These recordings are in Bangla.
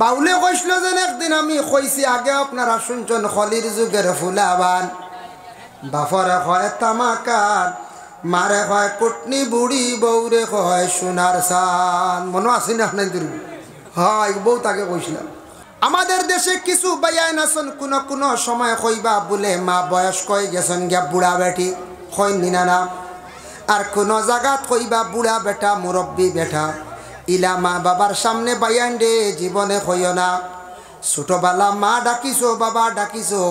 বাউলে কইছিল যে একদিন আমি কইছি আগে আপনারা শুনছেন খলির যুগের ফুলাবান বাফরে হয় তামাকার মারে হয় কুটনি বুড়ি বউরে হয় সোনার সান মনে আছে না আপনার হয় বউ তাকে কইছিলাম আমাদের দেশে কিছু বায়ান আছেন কোন সময় কইবা বলে মা বয়স্ক হয়ে গেছেন গিয়া বুড়া বেটি কই নিনা না আর কোন জায়গাত কইবা বুড়া বেটা মুরব্বী বেটা ইলা মা বাবার সামনে বায়ান দে জীবনে কইও না ছোটবেলা মা ডাকিছো বাবা ডাকিছো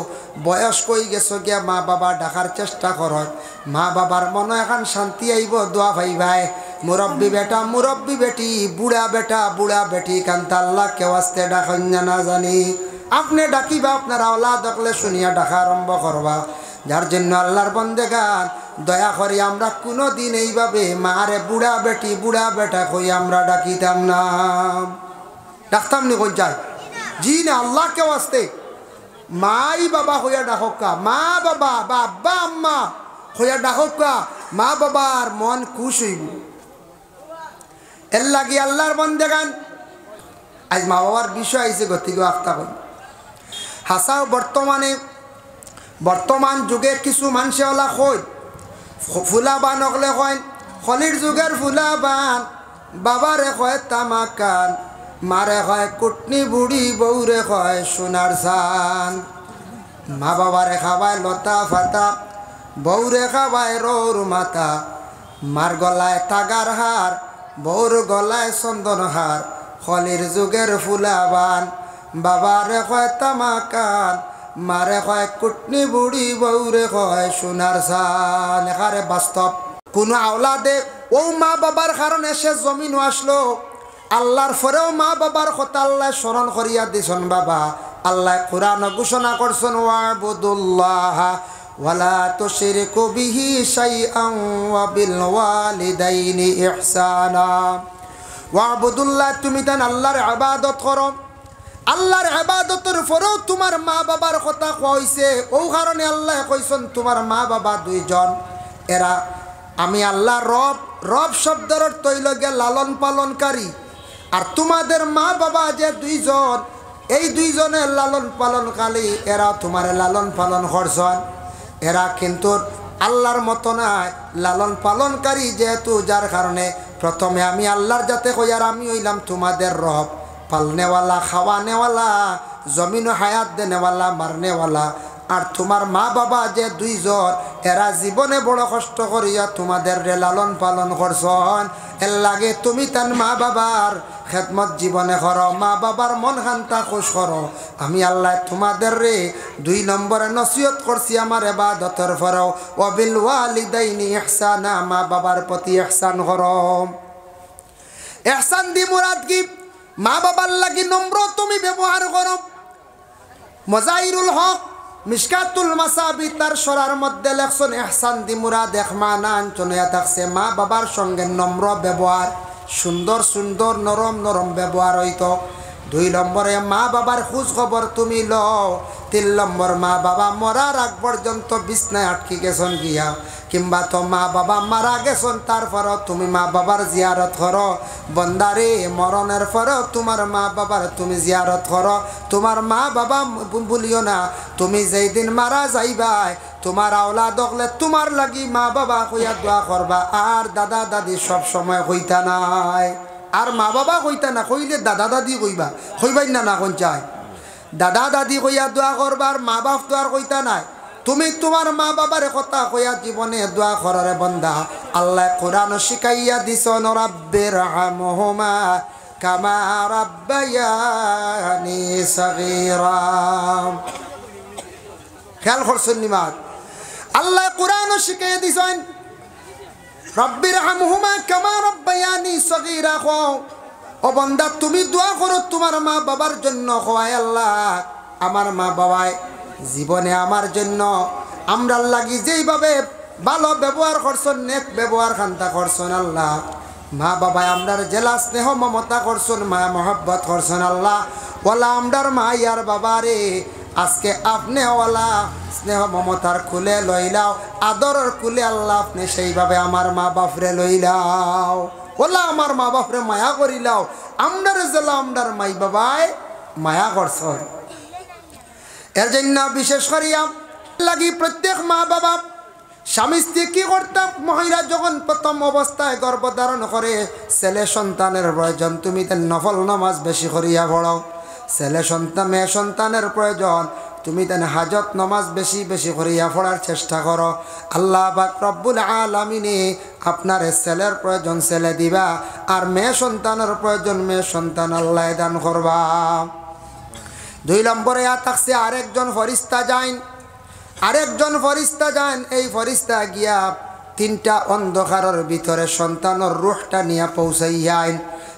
বয়স কই গেছো গিয়া মা বাবা ডাকার চেষ্টা করত মা বাবার মনে এখন শান্তি আইব দোয়া ভাই মুরব্বী বেটা মুরব্বী বেটি বুড়া বেটি কান্তা আল্লাহ কেউ আসতে ডাকেন না জানি আপনি ডাকিবা আপনার আওলাদ দেখলে শুনিয়া ডাকা আরম্ভ করবা যার জন্য আল্লাহর বন্দেগান দয়া করি আমরা কোনোদিন এইভাবে মারে বুড়া বেটা কই আমরা ডাকিতাম না ডাকতাম নি কই যায় জি না আল্লাহ কেউ আসতে মাই বাবা হইয়া ডাকা মা বাবা বা আব্বা আম্মা হইয়া ডাকা মা বাবার মন খুশ হইব এর লাগি আল্লাহর বন্দেগান আজ মা বাবার বিষয় আইসে গতিকে আফতা কই হাসাও বর্তমান যুগে কিছু মানুষে ওলা কই ফুলাবান হলে কয় খলির যুগের ফুলাবান বাবারে কয় তামাকান মারে কয় কুটনি বুড়ি বউরে কয় সোনার সান মা বাবারে খাবায় লতা ফাতা বউরে খাবায় রোর মাতা মার গলায় তাগার হার বউর গলায় চন্দন হার খলির যুগের ফুলাবান বাবারে কয় তামাকান মারে কয় কুটনি বুড়ি বউরে কয় সোনার সান এখানে বাস্তব কোন আওলাদে ও মা বাবার কারণে সে জমিন আসলো আল্লাহর পরেও মা বাবার কথা আল্লাহ স্মরণ করিয়া দিছেন বাবা আল্লাহ কোরআন ঘোষণা করছেন ওয়াবুদুল্লাহ ওয়ালা তুশরিকু বিহি শাইআন ওয়া বিল ওয়ালিদাইনি ইহসানা ওয়াবুদুল্লাহ তুমি তান আল্লাহর ইবাদত করো আল্লাহর ইবাদতের পরেও তোমার মা বাবার কথা কইছে ও কারণে আল্লাহ কইছেন তোমার মা বাবা দুইজন এরা আমি আল্লাহ রব শব্দের অর্থ হইল গিয়া লালন পালনকারী আর তোমাদের মা বাবা যে দুইজন এই দুইজনের লালন পালনকারী এরা তোমার লালন পালন করছেন এরা কিন্তু আল্লাহর মতো নয় লালন পালনকারী যেহেতু যার কারণে প্রথমে আমি আল্লাহর যাতে কই আর আমি হইলাম তোমাদের রব পালনেওয়ালা খাওয়ানেওয়ালা জমিন হায়াত দেনেওয়ালা মারনেওয়ালা আর তোমার মা বাবা যে দুইজন এরা জীবনে বড় কষ্ট করিয়া তোমাদের লালন পালন করছন এর লাগে তুমি তার মা বাবার খেদমত জীবনে করো মা বাবার মন খান্তা খুশ করো আমি আল্লাহ তোমাদের 2 নম্বরে নসিহত করছি আমার ইবাদতের পরেও ওয়াবিল ওয়ালিদাইনি ইহসানা মা বাবার প্রতি ইহসান করো ইহসান দি মুরাদ কি মা বাবার লাগি নম্র তুমি ব্যবহার করো মজাহিরুল হক মিশকাতুল মাসাবি তার সরার মধ্যে লেখছেন ইহসান দি মুরাদ এক মানান চনিয়া থাকছে মা বাবার সঙ্গে নম্র ব্যবহার সুন্দর নরম ব্যবহার হইতো 2 নম্বরে মা বাবার খোঁজ খবর তুমি লও 3 নম্বর মা বাবা মরার আগ পর্যন্ত বিছনায় আটকে গেছেন গিয়া কিংবা তো মা বাবা মারা গেছেন তারপরও তুমি মা বাবার জিয়ারত করো বন্দারে মরণের পরেও তোমার মা বাবার তুমি জিয়ারত করো তোমার মা বাবা ভুলিও না তুমি যেই দিন মারা যাইবাই তোমার আওলাদ হলে তোমার লাগি মা বাবা কইয়া দোয়া করবা আর দাদা দাদি সব সময় কইতা নাই আর মা বাবা কইতা না কইলে দাদা দাদি কইবাই না কোন চাই দাদা দাদি কইয়া দোয়া করবা আর মা বাপ তো আর কইতা নাই তুমি তোমার মা বাবার কথা কইয়া জীবনে দোয়া করারে বন্দা আল্লাহ কোরআন শিখাইয়া দিছেন রাব্বির হামহুমা কামা রাব্বায়ানি সাগীরা খেয়াল করছেন নিমাত আল্লাহ কোরআন শিখাইয়া দিছেন রাব্বির হামহুমা কামা রাব্বায়ানি সাগীরা ও বন্দা তুমি দোয়া করো তোমার মা বাবার জন্য হয় আল্লাহ আমার মা বাবাই জীবনে আমার জন্য আমরা লাগি যেইভাবে ভালো ব্যবহার করছেন নেক ব্যবহার খান্তা করছেন আল্লাহ মা বাবা আমরার জেলা স্নেহ মমতা করছেন মায়া মহব্বত করছেন আল্লাহ ওলা আমরার মা ইয়ার বাবারে আজকে আপনি ওলা স্নেহ মমতার খুলে লইলাও আদরের খুলে আল্লাহ আপনি সেইভাবে আমার মা বাপরে লইলাও ওলা আমার মা বাপরে মায়া করিলাও আমরার জেলা আমরার মাই বাবায় মায়া করছ। এর জন্য বিশেষ করিয়া লাগি প্রত্যেক মা বাবা স্বামী স্ত্রী কি করতাম, মহিলা যখন প্রথম অবস্থায় গর্ভধারণ করে ছেলে সন্তানের প্রয়োজন, তুমি তার নফল নামাজ বেশি করিয়া পড়াও। ছেলে সন্তান মেয়ে সন্তানের প্রয়োজন, তুমি তার হাজত নামাজ বেশি বেশি করিয়া পড়ার চেষ্টা করো। আল্লাহ পাক রব্বুল আলামিনে আপনার ছেলের প্রয়োজন ছেলে দিবা, আর মেয়ে সন্তানের প্রয়োজন মেয়ে সন্তান আল্লাহ দান করবা। 2 নম্বরে থাকছে আরেকজন ফরিস্তা যান, এই ফরিস্তা গিয়া 3টা অন্ধকারের ভিতরে সন্তানের রূহটা নিয়ে পৌঁছাইয়াইন।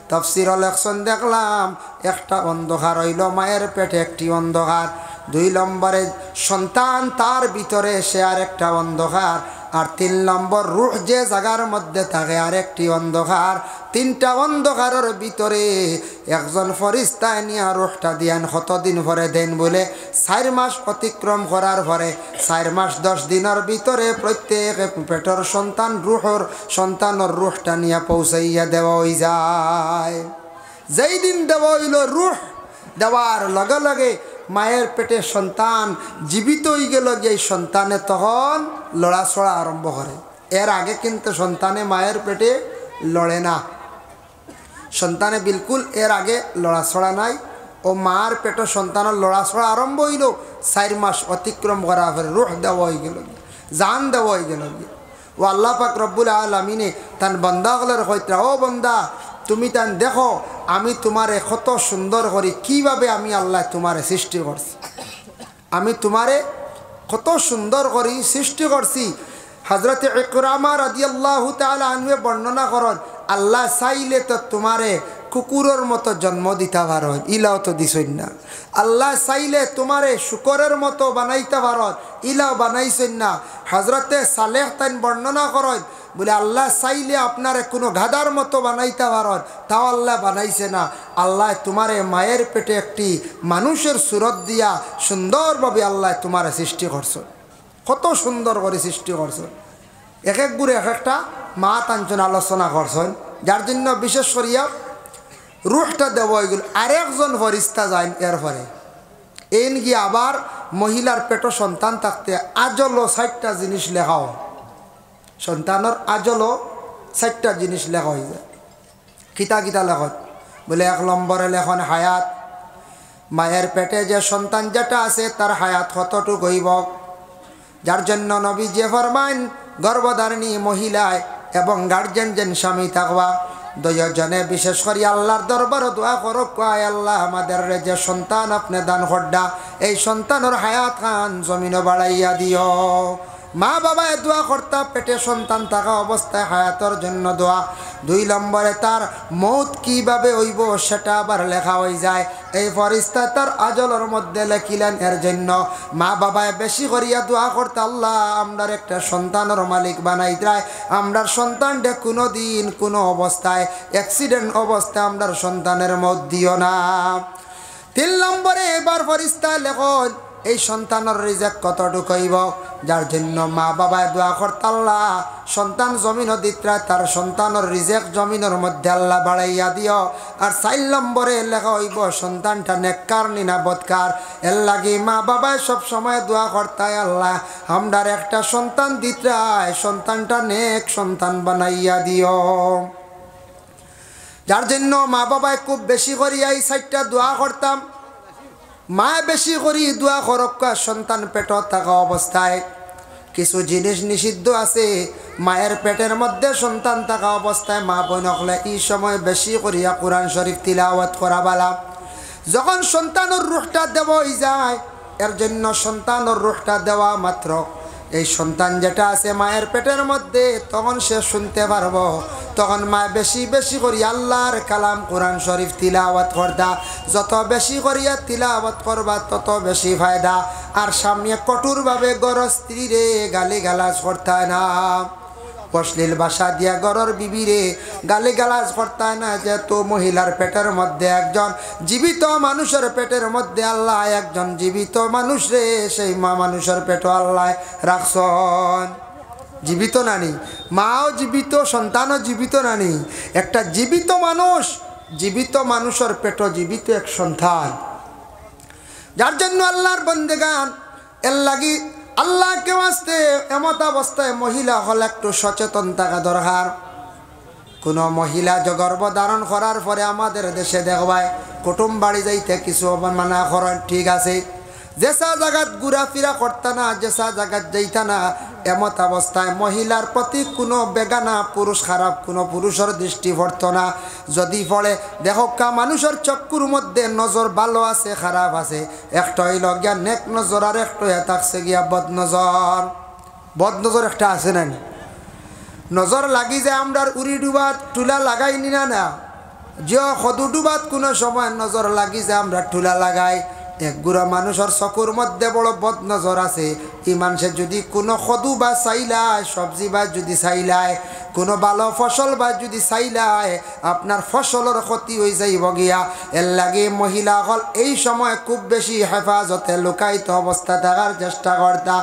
তাফসীর লেখছেন দেখলাম একটা অন্ধকার হইল মায়ের পেটে একটি অন্ধকার, 2 নম্বরে সন্তান তার ভিতরে সে আরেকটা অন্ধকার, আর 3 নম্বর রূহ যে জায়গার মধ্যে থাকে আরেকটি অন্ধকার। 3টা অন্ধকারের ভিতরে একজন ফরিস্তায় নিয়ে রূহটা দিয়ান। কতদিন পরে দেন বলে 4 মাস অতিক্রম করার পরে 4 মাস 10 দিনের ভিতরে প্রত্যেক পেটের সন্তানের রূহটা নিয়ে পৌঁছাইয়া দেওয়া হয়ে যায়। যেই দিন দেওয়া হইল রূহ দেওয়ার লগে লগে মায়ের পেটে সন্তান জীবিত হয়ে গেল, যে সন্তানে তখন লড়াছড়া আরম্ভ করে। এর আগে কিন্তু সন্তানে মায়ের পেটে লড়ে না, সন্তানে বিলকুল এর আগে লড়াছড়া নাই। ও মার পেটে সন্তানের লড়াছড়া আরম্ভ হইল 4 মাস অতিক্রম করার পরে রূহ দেওয়া হয়ে গেল, জান দেওয়া হয়ে গেল। ও আল্লাহ পাক রব্বুল আলামিনে তান বন্দাগুলোর কইতা, ও বন্দা তুমি তান দেখো আমি তোমারে কত সুন্দর করি, কিভাবে আমি আল্লাহ তোমারে সৃষ্টি করছি, আমি তোমারে কত সুন্দর করি সৃষ্টি করছি। হযরতে ইকরামা রাদিয়াল্লাহু তাআলা আনহু বর্ণনা করেন, আল্লাহ চাইলে তো তোমারে কুকুরের মতো জন্ম দিতে পারেন, ইলাও তো দিছেন না। আল্লাহ চাইলে তোমারে শুকরের মতো বানাইতে পারেন, ইলাও বানাইছেন না। হযরতে সালেহ তাই বর্ণনা করেন, বলে আল্লাহ চাইলে আপনারে কোনো গাধার মতো বানাইতে পারেন, তাও আল্লাহ বানাইছে না। আল্লাহ তোমারে মায়ের পেটে একটি মানুষের সুরত দিয়া সুন্দরভাবে আল্লাহ তোমারে সৃষ্টি করছেন, কত সুন্দর করে সৃষ্টি করছেন। এক এক গুড়ে এক একটা মা তাঞ্চন আলোচনা করছেন, যার জন্য বিশেষ করিয়া রূহটা দেওয়া হয়ে গেল। আরেকজন ফরিস্তা যায় এরপরে এন গিয়ে আবার মহিলার পেটে সন্তান থাকতে আজলো 4টা জিনিস লেখাও, সন্তানের আজলো 4টা জিনিস লেখা হয়ে যায়। কিতা কিতা লেখন বলে 1 নম্বরে লেখন হায়াত, মায়ের পেটে যে সন্তান যেটা আছে তার হায়াত কতটুকু হইব, যার জন্য নবীজি ফরমান গর্ভধারিণী মহিলায় এবং গার্জেন যেন স্বামী থাকবা 2 জনে বিশেষ করে আল্লাহর দরবারে দোয়া করো, কয় আল্লাহ আমাদের যে সন্তান আপনি দান করডা, এই সন্তানের হায়াত খান জমিনও বাড়াইয়া দিও। মা বাবায় দোয়া করতা পেটে সন্তান থাকা অবস্থায় হায়াতের জন্য দোয়া। 2 নম্বরে তার মৌত কিভাবে হইব সেটা আবার লেখা হয়ে যায়। এই ফরিস্তা তার আজলের মধ্যে লেখিলেন। এর জন্য মা বাবায় বেশি করিয়া দোয়া করতে, আল্লাহ আমরার একটা সন্তানের মালিক বানাই দেয়, আমরার সন্তানটা কোনো দিন কোনো অবস্থায় অ্যাক্সিডেন্ট অবস্থায় আমরার সন্তানের মত দিও না। 3 নম্বরে এবার ফরিস্তা লেখন এই সন্তানের রিজেক কতটুকু হইব, যার জন্য মা বাবায় দোয়া করতে, আল্লাহ সন্তান জমিন দিত্রা তার সন্তানের রিজেক জমিনের মধ্যে আল্লাহ বাড়াইয়া দিও। আর 4 নম্বরে লেখা হইব সন্তানটা নেককার নিনা বদকার। এর লাগি মা বাবায় সব সময় দোয়া করতে, আল্লাহ আমরার একটা সন্তান দিত্রায় সন্তানটা নেক সন্তান বানাইয়া দিও। যার জন্য মা বাবায় খুব বেশি করিয়া এই 4টা দোয়া করতাম। মা বেশি করি দোয়া করক্কা সন্তান পেট থাকা অবস্থায়। কিছু জিনিস নিষিদ্ধ আছে মায়ের পেটের মধ্যে সন্তান থাকা অবস্থায়। মা বোন হলে এই সময় বেশি করিয়া কোরআন শরীফ তিলাওয়াত করা বালা। যখন সন্তানের রূহটা দেওয়া যায়, এর জন্য সন্তানের রূহটা দেওয়া মাত্র এই সন্তান যেটা আছে মায়ের পেটের মধ্যে তখন সে শুনতে পারবো। তখন মা বেশি বেশি করি আল্লাহর কালাম কোরআন শরীফ তিলাওয়াত করদা। যত বেশি করিয়া তিলাওয়াত করবা তত বেশি ফায়দা। আর সামনে কঠোরভাবে গড় স্ত্রীরে গালি গালাজ করতে না, অশ্লীল ভাষা দিয়া গড়র বিবিরে গালি গালাজ করতে না। যেহেতু মহিলার পেটের মধ্যে একজন জীবিত মানুষের পেটের মধ্যে আল্লাহ একজন জীবিত মানুষ রে, সেই মা মানুষের পেটও আল্লাহ রাখছন। জীবিত নানি মাও জীবিত, সন্তানও জীবিত নানি। একটা জীবিত মানুষ, জীবিত মানুষের পেটও জীবিত এক সন্তান। যার জন্য আল্লাহর বন্দেগান এর লাগি আল্লাহকে বাঁচতে এমত অবস্থায় মহিলা হল একটু সচেতন থাকা দরকার। কোনো মহিলা গর্ভ ধারণ করার পরে আমাদের দেশে দেখবায় কুটুম বাড়ি যাইতে কিছু মানা করেন, ঠিক আছে, যেসা জায়গাত ঘুরাফিরা করতা না, যেসা জায়গাত যাইতা না, এমত অবস্থায় মহিলার প্রতি কোনো বেগানা পুরুষ খারাপ কোনো পুরুষের দৃষ্টি পড়ত না। যদি পড়ে দেখকা মানুষের চক্ষুর মধ্যে নজর ভালো আছে খারাপ আছে, একটা হইল গিয়া নেক নজর আর একটা থাকছে গিয়া বদনজর। বদনজর একটা আছে না, নজর লাগি যে আমরা উড়ি ডুবাত টুলা লাগাইনি না, না যে সদু ডুবাত কোনো সময় নজর লাগি যে আমরা টুলা লাগাই। একগুড়া মানুষের চকুর মধ্যে বড় বদ নজর আছে। এই মানুষের যদি কোনো সদু বা চাইলায়, সবজি বা যদি চাইলায়, কোনো ভালো ফসল বা যদি চাইলায়, আপনার ফসলের ক্ষতি হয়ে যাইব গিয়া। এর লাগে মহিলা হল এই সময় খুব বেশি হেফাজতে লুকায়িত অবস্থা থাকার চেষ্টা করতা।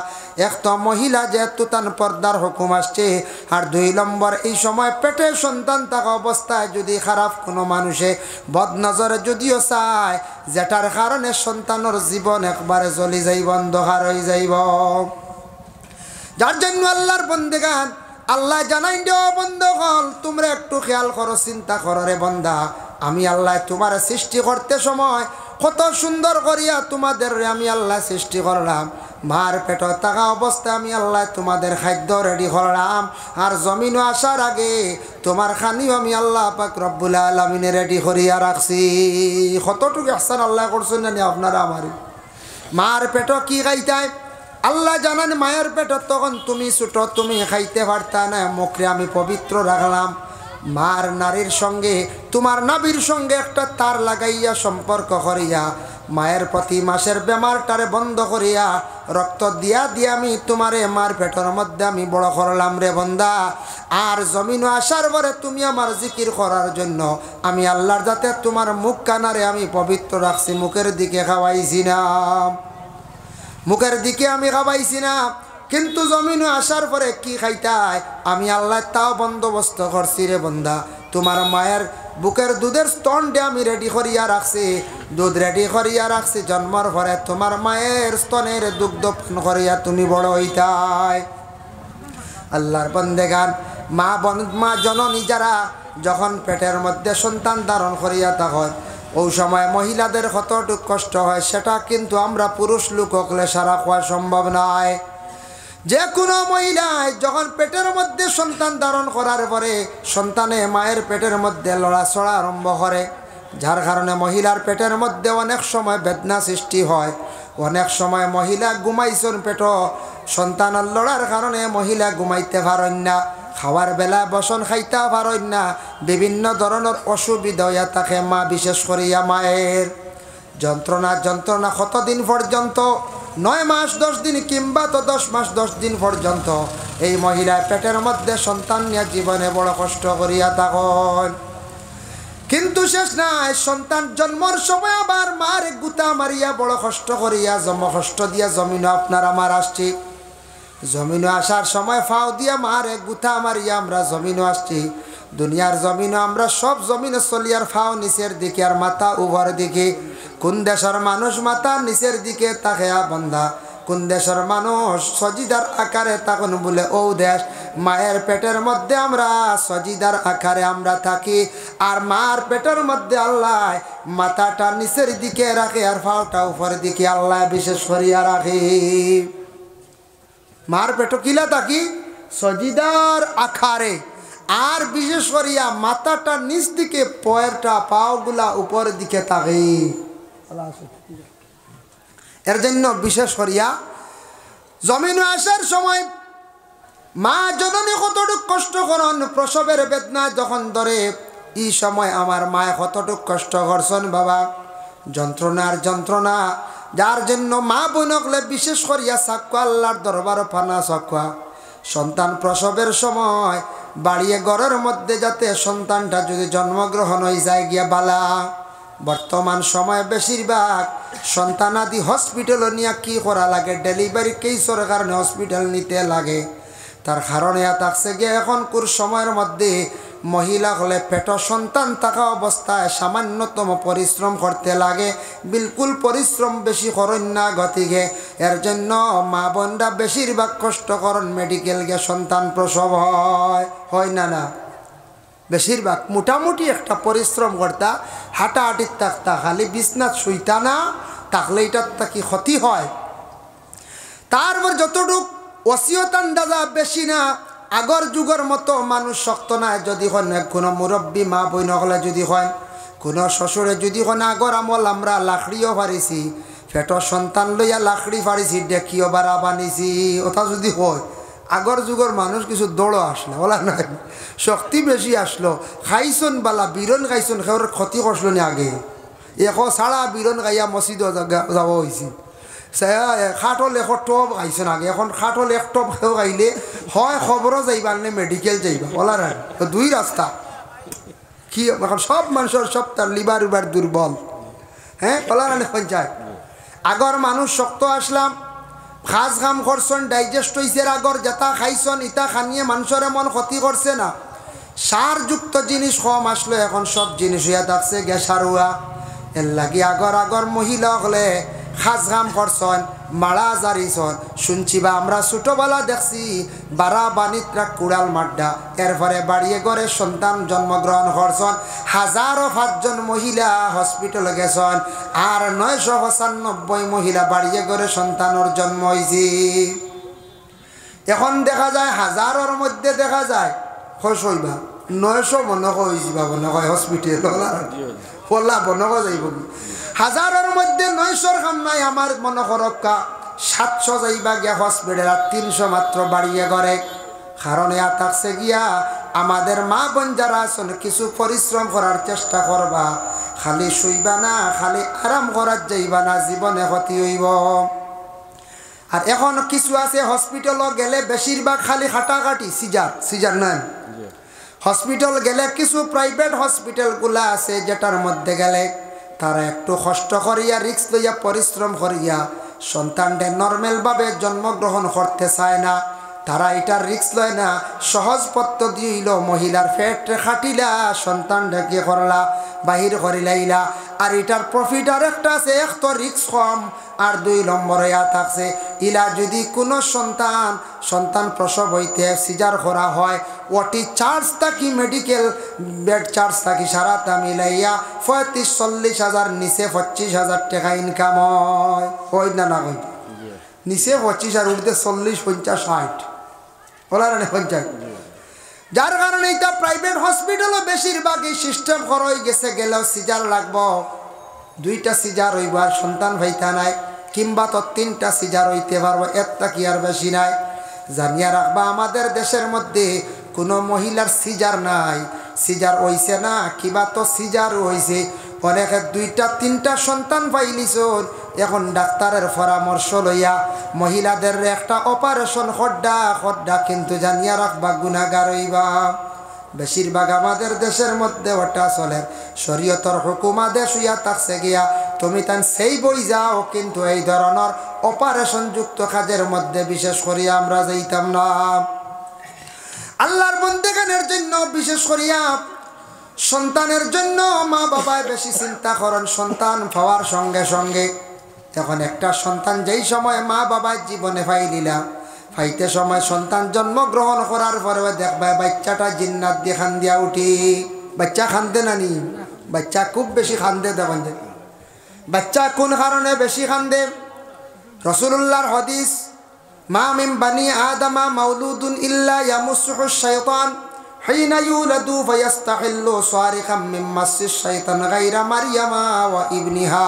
এক তো মহিলা যেহেতু তার পর্দার হুকুম আসছে, আর 2 নম্বর এই সময় পেটে সন্তান থাকা অবস্থায় যদি খারাপ কোনো মানুষে বদনজরে যদিও চায়, যেটার কারণে সন্তানের জীবন একবারে জ্বলি যাইব, অন্ধকার হয়ে যাইব। যার জন্য আল্লাহর বন্দেগান আল্লাহ জানাই দেও বন্ধুগণ, তোমরা একটু খেয়াল করো, চিন্তা করো রে বন্ধা, আমি আল্লাহ তোমার সৃষ্টি করতে সময় কত সুন্দর করিয়া তোমাদের আমি আল্লাহ সৃষ্টি করলাম। মার পেট থাকা অবস্থায় আমি আল্লাহ তোমাদের খাদ্য রেডি করলাম, আর জমিনও আসার আগে তোমার খানিও আমি আল্লাহ পাক রব্বুল আলামিনে রেডি করিয়া রাখছি। কতটুকু আহসান আল্লাহ করছেন জানি আপনারা আমারই। মার পেট কি খাইতায় আল্লাহ জানান, মায়ের পেট তখন তুমি ছোট, তুমি খাইতে পারতা না, মুখে আমি পবিত্র রাখলাম। মার নারীর সঙ্গে তোমার নাবির সঙ্গে একটা তার লাগাইয়া সম্পর্ক করিয়া মায়ের প্রতি মাসের বেমারটারে বন্ধ করিয়া রক্ত দিয়া দিয়া আমি তোমারে মার পেটের মধ্যে আমি বড় করলাম রে বন্দা। আর জমিনও আসার পরে তুমি আমার জিকির করার জন্য আমি আল্লাহর যাতে তোমার মুখ কানারে আমি পবিত্র রাখছি, মুখের দিকে খাওয়াইছি না, মুখের দিকে আমি খাওয়াইছি না। কিন্তু জমিনও আসার পরে কি খাইতায় আমি আল্লাহ তাও বন্দোবস্ত করছি রে বন্দা। তোমার মায়ের বুকের দুধের স্তনটা আমি রেডি করিয়া রাখছি, দুধ রেডি করিয়া রাখছি, জন্মর পরে তোমার মায়ের স্তনের দুগ্ধ পান করিয়া তুমি বড় হইতাই। আল্লাহর বন্দেগান মা জননী যারা যখন পেটের মধ্যে সন্তান ধারণ করিয়া তখন ওই সময় মহিলাদের কতটুক কষ্ট হয় সেটা কিন্তু আমরা পুরুষ লোক হলে সারা খাওয়া সম্ভব নয়। যে কোনো মহিলায় যখন পেটের মধ্যে সন্তান ধারণ করার পরে সন্তানে মায়ের পেটের মধ্যে লড়াচড়া আরম্ভ করে, যার কারণে মহিলার পেটের মধ্যে অনেক সময় বেদনা সৃষ্টি হয়। অনেক সময় মহিলা ঘুমাইছেন পেট, সন্তানের লড়ার কারণে মহিলা ঘুমাইতে পারেন না, খাওয়ার বেলা বসন খাইতে পারেন না, বিভিন্ন ধরনের অসুবিধা হইয়া থাকে। মা বিশেষ করিয়া মায়ের যন্ত্রণা কতদিন পর্যন্ত 9 মাস 10 দিন কিংবা তো 10 মাস 10 দিন পর্যন্ত এই মহিলা পেটের মধ্যে সন্তান নিয়ে জীবনে বড় কষ্ট করিয়া থাকেন। কিন্তু শেষ নাই, সন্তান জন্মর সময় আবার মার গুতা মারিয়া বড় কষ্ট করিয়া কষ্ট দিয়া জমিনে আপনার আমার আসছি। জমিনে আসার সময় ফাও দিয়া মার গুতা মারিয়া আমরা জমিনে আসছি। দুনিয়ার জমিনে আমরা সব জমিনে চলি আর ফাও নিচের দিকে আর মাথা উপর দিকে। কোন দেশের মানুষ মাথা নিচের দিকে তাকে বন্ধা, কোন দেশের মানুষ সজিদার আকারে তখন বলে ও দেশ। মায়ের পেটের মধ্যে আমরা সজিদার আকারে আমরা থাকি, আর মার পেটের মধ্যে আল্লাহ মাথাটা নিচের দিকে রাখে আর ফাওটা উপরের দিকে আল্লাহ বিশেষ করিয়া রাখি। মার পেট কিলা থাকি সজিদার আকারে, আর বিশেষ করিয়া মাথাটা নিচ দিকে পয়েরটা পাওগুলা উপরের দিকে থাকে। এর জন্য বিশেষ করিয়া জমিনে আসার সময় মা জননী কতটুক কষ্ট করেন, প্রসবের বেদনা যখন ধরে এই সময় আমার মায় কতটুক কষ্ট করছেন বাবা, যন্ত্রণা। যার জন্য মা বোনকলে বিশেষ করিয়া সাক্কা আল্লাহর দরবার ফানা সাক্কা সন্তান প্রসবের সময় বাড়িয়ে ঘরের মধ্যে যাতে সন্তানটা যদি জন্মগ্রহণ হয়ে যায় গিয়া বালা। বর্তমান সময়ে বেশিরভাগ সন্তানাদি হসপিটালে নিয়ে কি করা লাগে, ডেলিভারি কেসের কারণে হসপিটাল নিতে লাগে। তার কারণে থাকছে গিয়ে এখনকার সময়ের মধ্যে মহিলা হলে পেট সন্তান থাকা অবস্থায় সামান্যতম পরিশ্রম করতে লাগে, বিলকুল পরিশ্রম বেশি করেন না গতিকে। এর জন্য মা বোনরা বেশিরভাগ কষ্ট করেন, মেডিকেল গিয়ে সন্তান প্রসব হয় না বেশিরভাগ মোটামুটি একটা পরিশ্রম করতা, হাঁটাহাঁটির থাকতা, খালি বিছনাথ শুইতা না থাকলে এটার কি ক্ষতি হয়। তারপর যতটুক ওসিয়ত আন্দাজা বেশি না, আগর যুগের মতো মানুষ শক্ত নাই। যদি হন কোনো মুরব্বী মা বই হলে, যদি হয় কোনো শ্বশুরে, যদি হন আগর আমল আমরা লাকড়িও পারিছি, পেটর সন্তান লইয়া লাকড়ি পারিছি, ডেকিও বাড়া বানিছি, ওটা যদি হয় আগর যুগের মানুষ কিছু দৌড়ো আসলো বলা নাই, শক্তি বেশি আসলো, খাইছন বালা বিরন খাইছন, খেয়ে ক্ষতি করছিল না আগে। এখন ছাড়া বিরন গাইয়া মসজিদ যাব হয়েছি, খাটল এক টপ খাইছেন আগে, এখন খাটল এক টপ খেয়েও খাইলে হয় খবরও যাইবা নে মেডিকেল যাইবা বলা নাই, দুই রাস্তা কি এখন সব মানুষের সব তার লিভার উবার দুর্বল, হ্যাঁ বলা না পঞ্চায়েত। আগর মানুষ শক্ত আসলাম, খাস খাম করছেন, ডাইজেস্ট হয়েছে, আগর যেটা খাইছেন ইটা খানিয়ে মানুষের এমন ক্ষতি করছে না। সারযুক্ত জিনিস কম আসলো, এখন সব জিনিস হইয়া থাকছে গ্যাসারুয়া। এর লাগি আগর মহিলা হলে খাস খাম করছেন, মারা জারিছন, শুনছি বা আমরা ছোটবেলা দেখছি বারা বাণিত্রা কুড়াল মাড্ডা, এরপরে বাড়িয়ে করে সন্তান জন্মগ্রহণ করছেন, 1005 মহিলা হসপিটালে গেছেন, আর 995 মহিলা বাড়িয়ে করে সন্তানের জন্ম হয়েছে। এখন দেখা যায় 1000-এর মধ্যে দেখা যায় খোঁজ হইবা 900 মনে হয়েছি বা মনে হয় হসপিটাল পড়লা বনক যাইব, 1000-এর মধ্যে 900-র কাম নাই। আমার মনে করক্কা 700 যাইবা গিয়া হসপিটাল, আর 300 মাত্র বাড়িয়ে করে। কারণ ইয়া থাকছে গিয়া আমাদের মা বোন যারা আছেন কিছু পরিশ্রম করার চেষ্টা করবা, খালি শুইবা না, খালি আরাম করার যাইবা না, জীবনে ক্ষতি হইব। আর এখন কিছু আছে হসপিটালও গেলে বেশিরভাগ খালি খাটাখাটি, সিজার নাই। হসপিটাল গেলে কিছু প্রাইভেট হসপিটালগুলা আছে যেটার মধ্যে গেলে তারা একটু কষ্ট করিয়া রিস্ক লইয়া পরিশ্রম করিয়া সন্তানদের নর্মালভাবে জন্মগ্রহণ করতে চায় না, তারা এটার রিস্ক লয় না। সহজ পদ্ধতি হইল মহিলার পেট খাটিলা, সন্তানটাকে করলা, বাহির করিলাইলা। আর এটার প্রফিট আর একটা আছে, এক তো রিস্ক কম, আর 2 নম্বরে থাকছে ইলা যদি কোনো সন্তান প্রসব হইতে সিজার করা হয়, ওটি চার্জ থাকি মেডিকেল বেড চার্জ থাকি সারাটা মিলাইয়া 35-40 হাজার, নিচে 25,000 টাকা ইনকাম হয় না না কই, নিচে 25 আর উঠতে 40, 50, 60 ওলা না পঞ্চায়েত। যার কারণে এটা প্রাইভেট হসপিটালও বেশিরভাগ এই সিস্টেম করা হয়ে গেছে, গেলেও সিজার লাগবো, 2টা সিজার হইব আর সন্তান ভাইতা নাই, কিংবা তো 3টা সিজার হইতে পারবো, একটা কি আর বেশি নাই। জানিয়া রাখবা আমাদের দেশের মধ্যে কোনো মহিলার সিজার নাই, সিজার হইছে না কিবা তো সিজার হইছে, অনেকে 2টা-3টা সন্তান পাইলিছ। এখন ডাক্তারের পরামর্শ লইয়া মহিলাদের একটা অপারেশন খড্ডা কিন্তু জানিয়া রাখবা গুনাহগার হইবা। বেশিরভাগ আমাদের দেশের মধ্যে ওটা চলে, শরীয়তর হুকুম আদেশ হইয়া থাকছে গিয়া তুমি তান সেই বই যাও, কিন্তু এই ধরনের অপারেশন যুক্ত কাজের মধ্যে বিশেষ করিয়া আমরা যাইতাম না। আল্লাহর বন্দেগানের জন্য বিশেষ করিয়া সন্তানের জন্য মা বাবায় বেশি চিন্তা করেন। সন্তান পাওয়ার সঙ্গে সঙ্গে এখন একটা সন্তান যেই সময় মা বাবার জীবনে ফাইতে সময় সন্তান জন্মগ্রহণ করার পরে দেখবা বাচ্চাটা জিন্নাত দিয়ে খান্দিয়া উঠি। বাচ্চা খান্দে নানি, বাচ্চা খুব বেশি খান্দে। দেখেন বাচ্চা কোন কারণে বেশি খান্দে, রাসূলুল্লাহর হাদিস, মা মিন বানি আদমা মাউলুদুন ইল্লা ইয়ামুসুহু শাইতান হিনা ইউলাদু ফায়াস্তাহিল্লু সারিখাম মিন মাসিশ শাইতান গায়রা মারইয়ামা ওয়া ইবনিহা।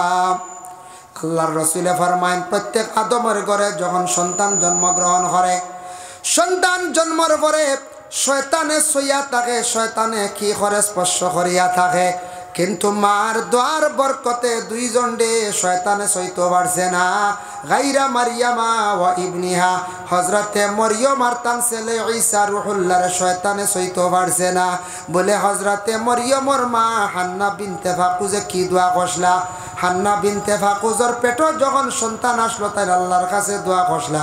আল্লাহর রাসূলে ফরমায়েন প্রত্যেক আদমের ঘরে যখন সন্তান জন্মগ্রহণ করে, সন্তান জন্মের পরে শয়তানে সইয়া থাকে, শয়তানে কি করে স্পর্শ করিয়া থাকে, কিন্তু মার দোয়ার বরকতে 2 জন্ডে শয়তানে সইতে পারছে না। গায়রা মারইয়ামা ওয়া ইবনিহা, হযরতে মরিয়ম আর তার ছেলে ঈসা রূহুল্লাহর শয়তানে সইতে পারছে না বলে হযরতে মরিয়মর মা হান্না বিনতে ফাকুজে কি দোয়া করলা। হান্না বিনতে ফাকুজের পেটে যখন সন্তান আসলো তাই আল্লাহর কাছে দোয়া করলা,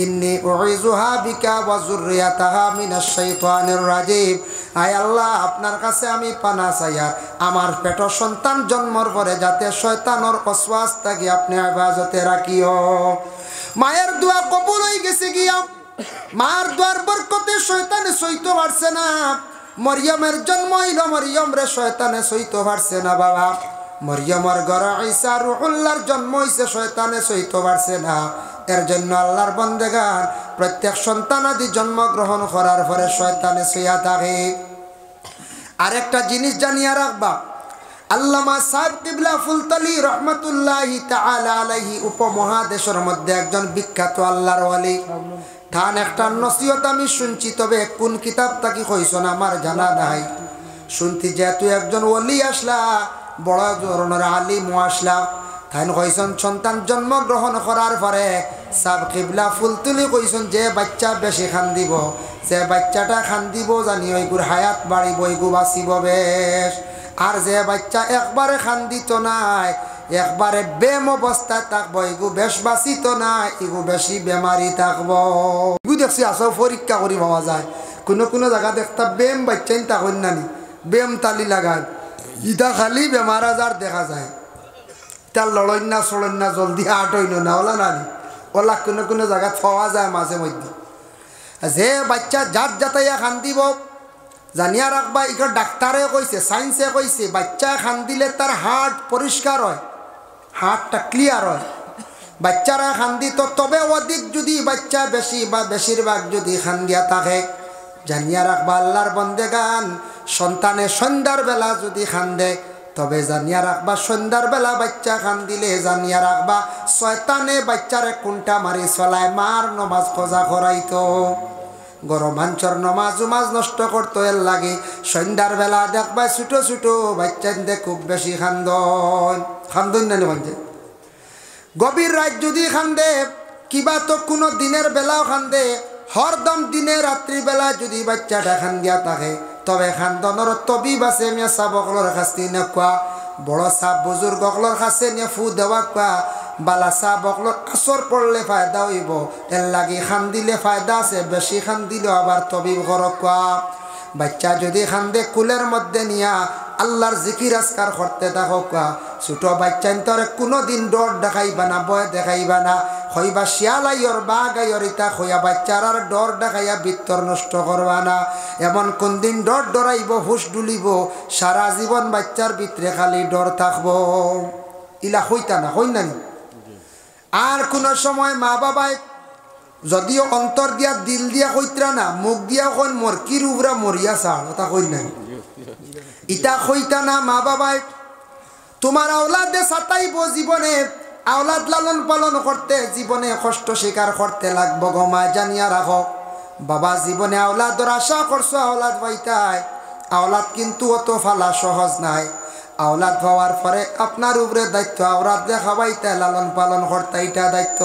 ইন্নী উইযুহা বিকা ওয়া যুররিয়াতাহা মিনাশ শাইতানির রাজিম। আয় আল্লাহ, আপনার কাছে আমি পানা চাইয়া আমার পেট সন্তান জন্মর পরে যাতে শয়তানের ওয়াসওয়াস থেকে আপনি হেফাজতে রাখিও। মায়ের দোয়া কবুল হয়ে গেছে গিয়া, মার দোয়ার বরকতে শয়তানে সইতে পারছে না। মরিয়মের জন্ম হইল, মরিয়ম রে শয়তানে সইতে পারছে না বাবা। মরিয়মের ঘরে ঈসা রুহুল্লাহর জন্ম হইছে, শয়তানে সইতে পারছে না। এর জন্য আল্লাহর বান্দাগান প্রত্যেক সন্তানাদি জন্মগ্রহণ করার পরে শয়তানে সইয়া থাকে। আরেকটা জিনিস জানিয়া রাখবা, আল্লামা সাহেব কিবলা ফুলতলি রহমতুল্লাহি তাআলা আলাইহি উপমহাদেশের মধ্যে একজন বিখ্যাত আল্লাহর ওয়ালি। থান একটা নসিহত আমি শুনছি, তবে কোন কিতাব তাকি কইছো না আমার জানা নাই। শুনতি যেহেতু একজন ওলি আসলা, বড় ধরনের আলিম আসলা, তাই কইসন সন্তান জন্মগ্রহণ করার পরে সাহেব কিবলা ফুলতলি কইসন যে বাচ্চা বেশি খান দিব, যে বাচ্চাটা খান দিব জানি ওইগুর হায়াত বাড়িব, ওইগু বাঁচিব বেশ। আর যে বাচ্চা একবারে খান দিত নাই, একবারে বেম অবস্থায় থাকবো, এগু বেশ বাঁচিত নাই, এগু বেশি বেমারি থাকবো। এগু দেখছি আসো পরীক্ষা করি পাওয়া যায়, কোনো কোনো জায়গা দেখতা বেম বাচ্চাই থাকুন নানি, বেম তালি লাগায়, ইটা খালি বেমার আজার দেখা যায়। তার লড়ই না চড়ই না জলদি আট হইল না, ওলা নানি ওলা কোনো কোনো জায়গা পাওয়া যায় মাঝে মধ্যে। যে বাচ্চা জাত জাতাইয়া খান দিব জানিয়া রাখবা, এখানে ডাক্তারে কইছে, সায়েন্সে কইছে, বাচ্চা খান দিলে তার হার্ট পরিষ্কার হয়, হার্টটা ক্লিয়ার হয়। বাচ্চারা খান দিত, তবে অধিক যদি বাচ্চা বেশি বা বেশিরভাগ যদি খান দিয়া থাকে, জানিয়া রাখবা আল্লাহর বন্দেগান সন্তানে সন্ধ্যার বেলা যদি খান দেয়, তবে জানিয়া রাখবা সন্ধ্যার বেলা বাচ্চা খান দিলে জানিয়া রাখবা শয়তানে বাচ্চারে কোনটা মারি চলায়, মার নমাজ খোঁজা করাইতো, গরমাঞ্চর নমাজ উমাজ নষ্ট করতো। এর লাগে সন্ধ্যার বেলা দেখবা ছোটো ছোটো বাচ্চাতে খুব বেশি খান্দন নানি বান্ধে। গভীর রাত যদি খান্দে, কিবা তো কোনো দিনের বেলাও খান্দে, হরদম দিনে রাত্রিবেলা যদি বাচ্চাটা খান দিয়া থাকে, তবে খান্দনের তবিব আছে, মিয়া সাবকলর কাছে নেকুয়া, বড় সাপ বুজুর্গকলর কাছে নিয়ে ফু দেওয়া কুয়া, বালা সাবকলর আসর পড়লে ফায়দা হইব। এর লাগে খান দিলে ফায়দা আছে, বেশি খান দিলেও আবার তবিব করক কুয়া। বাচ্চা যদি খান্দে কুলের মধ্যে নিয়া আল্লাহর জিকির আজকার করতে থাকো কুয়া। ছোট বাচ্চা তোর কোনো দিন ডর দেখাইবা না, ভয় দেখাইবা না, হইবা শিয়ালাইয়র বা গাইয়র ইতা হইয়া বাচ্চার আর ডর দেখাইয়া বিত্তর নষ্ট করবা না। এমন কোন দিন ডর ডরাইব, হুশ ডুলিব, সারা জীবন বাচ্চার ভিতরে খালি ডর থাকবো, ইলা হইতা না, হই না। আর কোনো সময় মা বাবায় যদিও অন্তর দিয়া দিল দিয়া কইতরা না, মুখ দিয়া কইন মরকির উবরা মরিয়া চাল, ওটা কই নাই, ইটা কইতা না। মা বাবায় তোমার আওলাদে সাতাইব জীবনে, আওলাদ লালন পালন করতে জীবনে কষ্ট স্বীকার করতে লাগবো গো মা, জানিয়া রাখো। বাবা জীবনে আওলাদর আশা করছো, আওলাদ পাইতাই, আওলাদ কিন্তু অত ফালা সহজ নাই। আওলাদ পাওয়ার পরে আপনার উপরে দায়িত্ব, আওলাদ দেখাবাইতে লালন পালন করতে, এটা দায়িত্ব।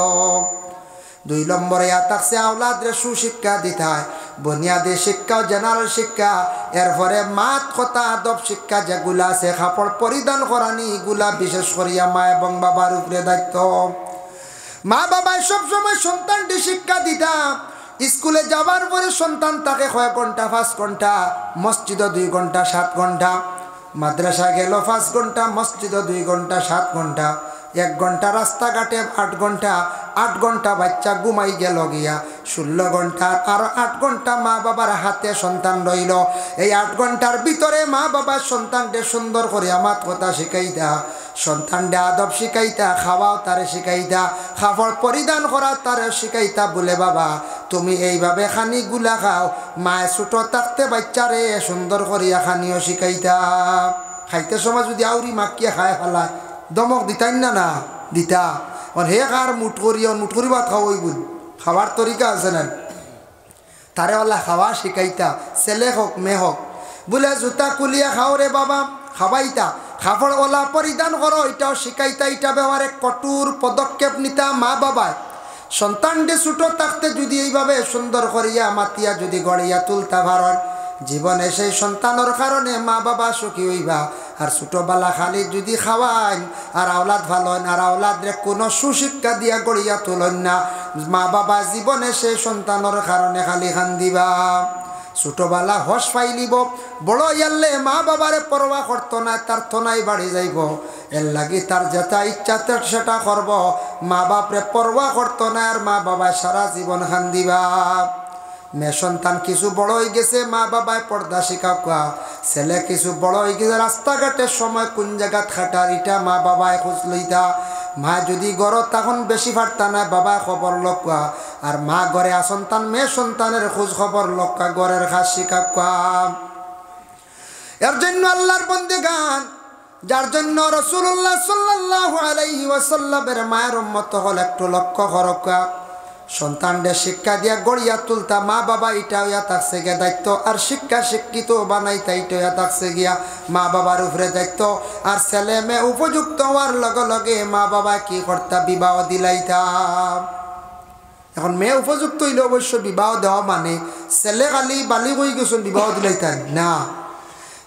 2 নম্বরে থাকছে আওলাদরে সুশিক্ষা দিতে হয়, বুনিয়াদী শিক্ষা, জেনারেল শিক্ষা, এরপরে মাত কথা আদব শিক্ষা যেগুলা আছে, কাপড় পরিধান করানি, এগুলা বিশেষ করিয়া মা এবং বাবার উপরে দায়িত্ব। মা বাবায় সবসময় সন্তানটি শিক্ষা দিতা। স্কুলে যাবার পরে সন্তান তাকে কয়েক ঘন্টা, 5 ঘন্টা, মসজিদে 2 ঘন্টা 7 ঘন্টা, মাদ্রাসা গেল 5 ঘন্টা, মসজিদে 2 ঘন্টা 7 ঘন্টা, 1 ঘন্টা রাস্তাঘাটে 8 ঘন্টা, 8 ঘন্টা বাচ্চা ঘুমাই গেল গিয়া, 16 ঘন্টা আর 8 ঘন্টা মা বাবার হাতে সন্তান রইল। এই 8 ঘন্টার ভিতরে মা বাবার সন্তানকে সুন্দর করে আমার কথা শিখাইতা, সন্তানকে আদব শিখাইতা, খাওয়াও তারে শিখাইতা, খাবার পরিধান করা তারে শিখাইতা। বলে বাবা তুমি এইভাবে খানি গুলা খাও, মায়ে ছোট থাকতে বাচ্চারে সুন্দর করিয়া খানিও শিখাইতা। খাইতে সময় যদি আউরি মাকিয়া খায় ফেলায়, দমক দিতাই না, না দিতা, হে কার মুঠ করি ভাত খাওয়াই বল, খাওয়ার তরিকা আছে না, তারে ওলা খাওয়া শিখাইতা, ছেলে হোক মেয়ে হোক। বলে জুতা কুলিয়া খাও রে বাবা, খাওয়াইতা, খাবার ওলা পরিধান করো, এটাও শিখাইতা। এটা ব্যবহারে কঠোর পদক্ষেপ নিতা মা বাবায়। সন্তানকে ছোট থাকতে যদি এইভাবে সুন্দর করিয়া মাতিয়া যদি গড়িয়া তুলতা পারেন, জীবনে সেই সন্তানের কারণে মা বাবা সুখী হইবা, আর ছোটবেলা খালি যদি খাওয়ান আর আওলাদ ভালোন আর আওলাদরে কোনো সুশিক্ষা দিয়া গড়িয়া তোলেন না, মা বাবা জীবনে সে সন্তানের কারণে খালি কান্দিবা। ছোটবেলা হস পাইলিব, বড় ইয়ারলে মা বাবারে পরোয়া করতো না, তার থনাই বাড়ি যাইব। এর লাগি তার যেটা ইচ্ছা সেটা করব, মা বাপরে পরোয়া করতো না, আর মা বাবায় সারা জীবন কান্দিবা। মেয়ে সন্তান কিছু বড় হয়ে গেছে, মা বাবায় পর্দা শিখাওয়া। ছেলে কিছু বড় হয়ে গেছে, রাস্তাঘাটের সময় কোন জায়গা খাটার এটা মা বাবায় খোঁজ লইতা। মা যদি গড় তখন বেশি পারতা না, বাবা খবর লক্কা। আর মা ঘরে সন্তান মেয়ে সন্তানের খোঁজ খবর লক্কা, ঘরের কাজ শিখাওয়া। এর জন্য আল্লাহর বন্দেগান, যার জন্য রাসূলুল্লাহ সাল্লাল্লাহু আলাইহি ওয়াসাল্লামের মায়ের উম্মত হল একটু লক্ষ্য করকা। সন্তানদের শিক্ষা দিয়া গড়িয়া তুলতা মা বাবা এটা হইয়া থাকছে গিয়া দায়িত্ব, আর শিক্ষা শিক্ষিত বানাইতা এটা হইয়া থাকছে গিয়া মা বাবার উপরে দায়িত্ব। আর ছেলে মেয়ে উপযুক্ত হওয়ার লগে লগে মা বাবা কি করতা, বিবাহ দিলাইতা। এখন মেয়ে উপযুক্ত হইলে অবশ্য বিবাহ দেওয়া মানে ছেলে খালি বালিগ হয়ে গেছেন বিবাহ দিলাইতান না।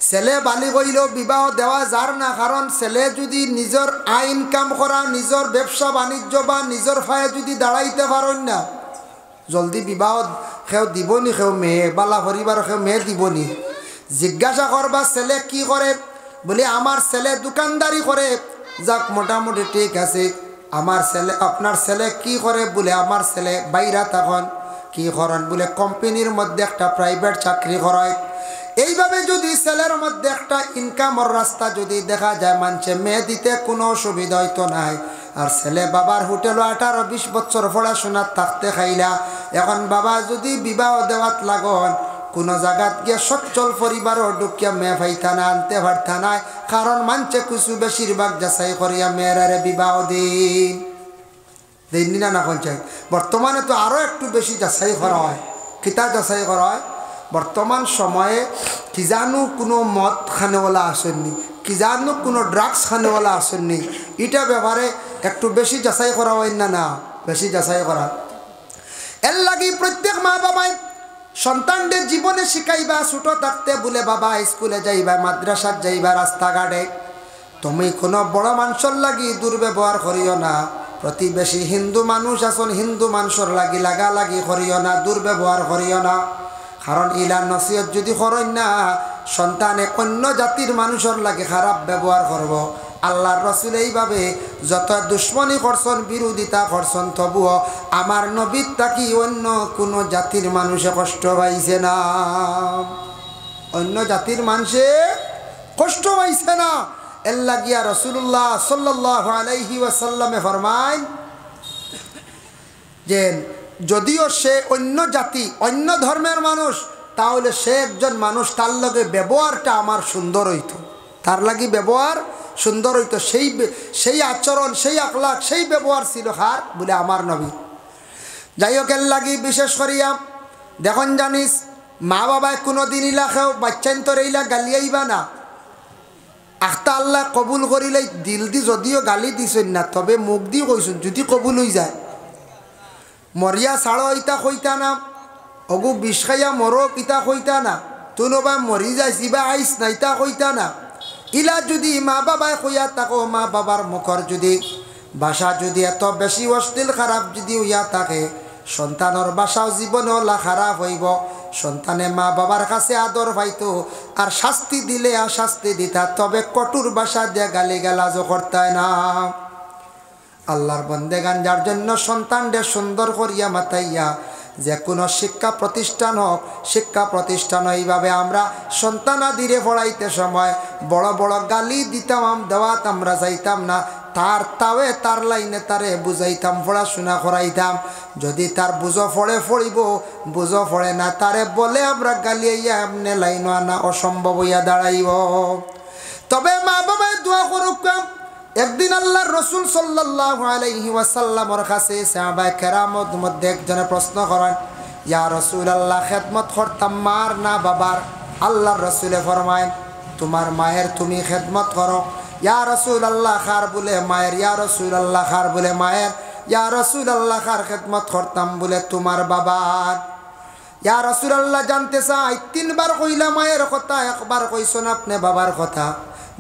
ছেলে বালিগ হইলেও বিবাহ দেওয়া যার না, কারণ ছেলে যদি নিজের আয় ইনকাম করা, নিজের ব্যবসা বাণিজ্য বা নিজের ফায়ে যদি দাঁড়াইতে পারেন না, জলদি বিবাহ কেউ দিবনি, কেউ মেয়ে বালা পরিবার কেউ মেয়ে দিবনি। জিজ্ঞাসা করবা ছেলে কি করে, বলে আমার ছেলে দোকানদারি করে। যাক মোটামুটি ঠিক আছে। আমার ছেলে, আপনার ছেলে কি করে, বলে আমার ছেলে বাইরা তখন কি করেন, বলে কোম্পানির মধ্যে একটা প্রাইভেট চাকরি করায়। এইভাবে যদি ছেলের মধ্যে একটা ইনকামের রাস্তা যদি দেখা যায়, মানছে মেয়ে দিতে কোনো অসুবিধা হইতো নাই। আর ছেলে বাবার হোটেল 18-20 বছর পড়াশোনা থাকতে খাইলা, এখন বাবা যদি বিবাহ দেওয়াত লাগন, কোনো জায়গাত গিয়ে সচ্ছল পরিবারও ঢুকিয়া মেয়ে পাইতা না, আনতে পারতা নাই। কারণ মানছে কিছু বেশিরভাগ যাচাই করিয়া মেয়েরারে বিবাহ দিন না না পঞ্চায়েত। বর্তমানে তো আরও একটু বেশি যাচাই করা হয়। কিতা যাচাই করা হয়, বর্তমান সময়ে কি জানো কোনো মদ খানেওয়ালা আসেননি, কি জানো কোনো ড্রাগস খানেওয়ালা আসেননি, এটা ব্যাপারে একটু বেশি যাচাই করা হয় না, না বেশি যাচাই করা। এর লাগি প্রত্যেক মা বাবাই সন্তানদের জীবনে শিখাইবা, ছোটো থাকতে বলে বাবা স্কুলে যাইবা, মাদ্রাসাত যাইবা, রাস্তাঘাটে তুমি কোনো বড় মানুষের লাগি দুর্ব্যবহার করিও না। প্রতিবেশী হিন্দু মানুষ আসন, হিন্দু মানুষের লাগি লাগালাগি করিও না, দুর্ব্যবহার করিও না। কারণ ইলা নসিহত যদি করেন না, সন্তানে অন্য জাতির মানুষের লাগে খারাপ ব্যবহার করব। আল্লাহর রসুল এইভাবে যত দুশ্মনী করছেন, বিরোধিতা করছেন, তবুও আমার নবীর তাকি অন্য কোনো জাতির মানুষে কষ্ট পাইছে না, অন্য জাতির মানুষে কষ্ট পাইছে না। এর লাগিয়া রাসূলুল্লাহ সাল্লাল্লাহু আলাইহি ওয়াসাল্লামে ফরমায় যে যদিও সে অন্য জাতি অন্য ধর্মের মানুষ, তাহলে সে একজন মানুষ, তার লগে ব্যবহারটা আমার সুন্দর হইতো, তার লাগি ব্যবহার সুন্দর হইতো। সেই আচরণ, সেই আখলাক, সেই ব্যবহার ছিল হার বলে আমার নবী। যাই হোক, এর লাগি বিশেষ করিয়া দেখুন জানিস, মা বাবায় কোনো দিন ইলাকেও বাচ্চাইন তোর এইলা গালিয়াইবা না। আখতা আল্লাহ কবুল করিলে দিল দি যদিও গালি দিছেন না, তবে মুখ দি কইছেন যদি কবুল হয়ে যায়। মরিয়া ছাড়ো ইতা কইতা না, অগু বিষ খাইয়া মরক ইতা কইতা না, তুনবা মরি যাইছি বা আইস না ইতা কইতা না। ইলা যদি মা বাবায় কইয়া থাকো, মা বাবার মুখর যদি ভাষা যদি এত বেশি অশ্লীল খারাপ যদি হইয়া থাকে, সন্তানের বাসাও জীবনে ওলা খারাপ হইব। সন্তানে মা বাবার কাছে আদর পাইতো, আর শাস্তি দিলে আর শাস্তি দিতা, তবে কঠোর ভাষা দিয়ে গালি গালাজও করতায় না। আল্লাহর বন্দেগান, যার জন্য সন্তানদের সুন্দর করিয়া মাতাইয়া যে কোনো শিক্ষা প্রতিষ্ঠান হোক, শিক্ষা প্রতিষ্ঠান এইভাবে আমরা সন্তানাদিরে পড়াইতে সময় বড় বড় গালি দিতাম, দেওয়াত আমরা যাইতাম না। তার লাইনে তারে বুঝাইতাম, পড়াশোনা করাইতাম। যদি তার বুঝো পড়ে পড়িব, বুঝো পড়ে না তারে বলে আমরা গালিয়াইয়া এমনি লাইন আনা অসম্ভব হইয়া দাঁড়াইব। তবে মা বাবায় দোয়া করুক। একদিন আল্লাহর রসুল সাল্লাল্লাহু আলাইহি ওয়াসাল্লামের কাছে সাহাবায়ে কেরামের মধ্যে একজনে প্রশ্ন করেন, ইয়া রাসূলুল্লাহ, খেদমত করতাম মার না বাবার? আল্লাহর রসুলে ফরমায়, তোমার মায়ের তুমি খেদমত করো। ইয়া রাসূলুল্লাহ, খার বলে মায়ের? ইয়া রাসূলুল্লাহ, খার বলে মায়ের? ইয়া রাসূলুল্লাহ, খার খেদমত করতাম? বলে তোমার বাবার। ইয়া রাসূলুল্লাহ, জানতে চাই 3বার কইলা মায়ের কথা, একবার কইছেন আপনি বাবার কথা।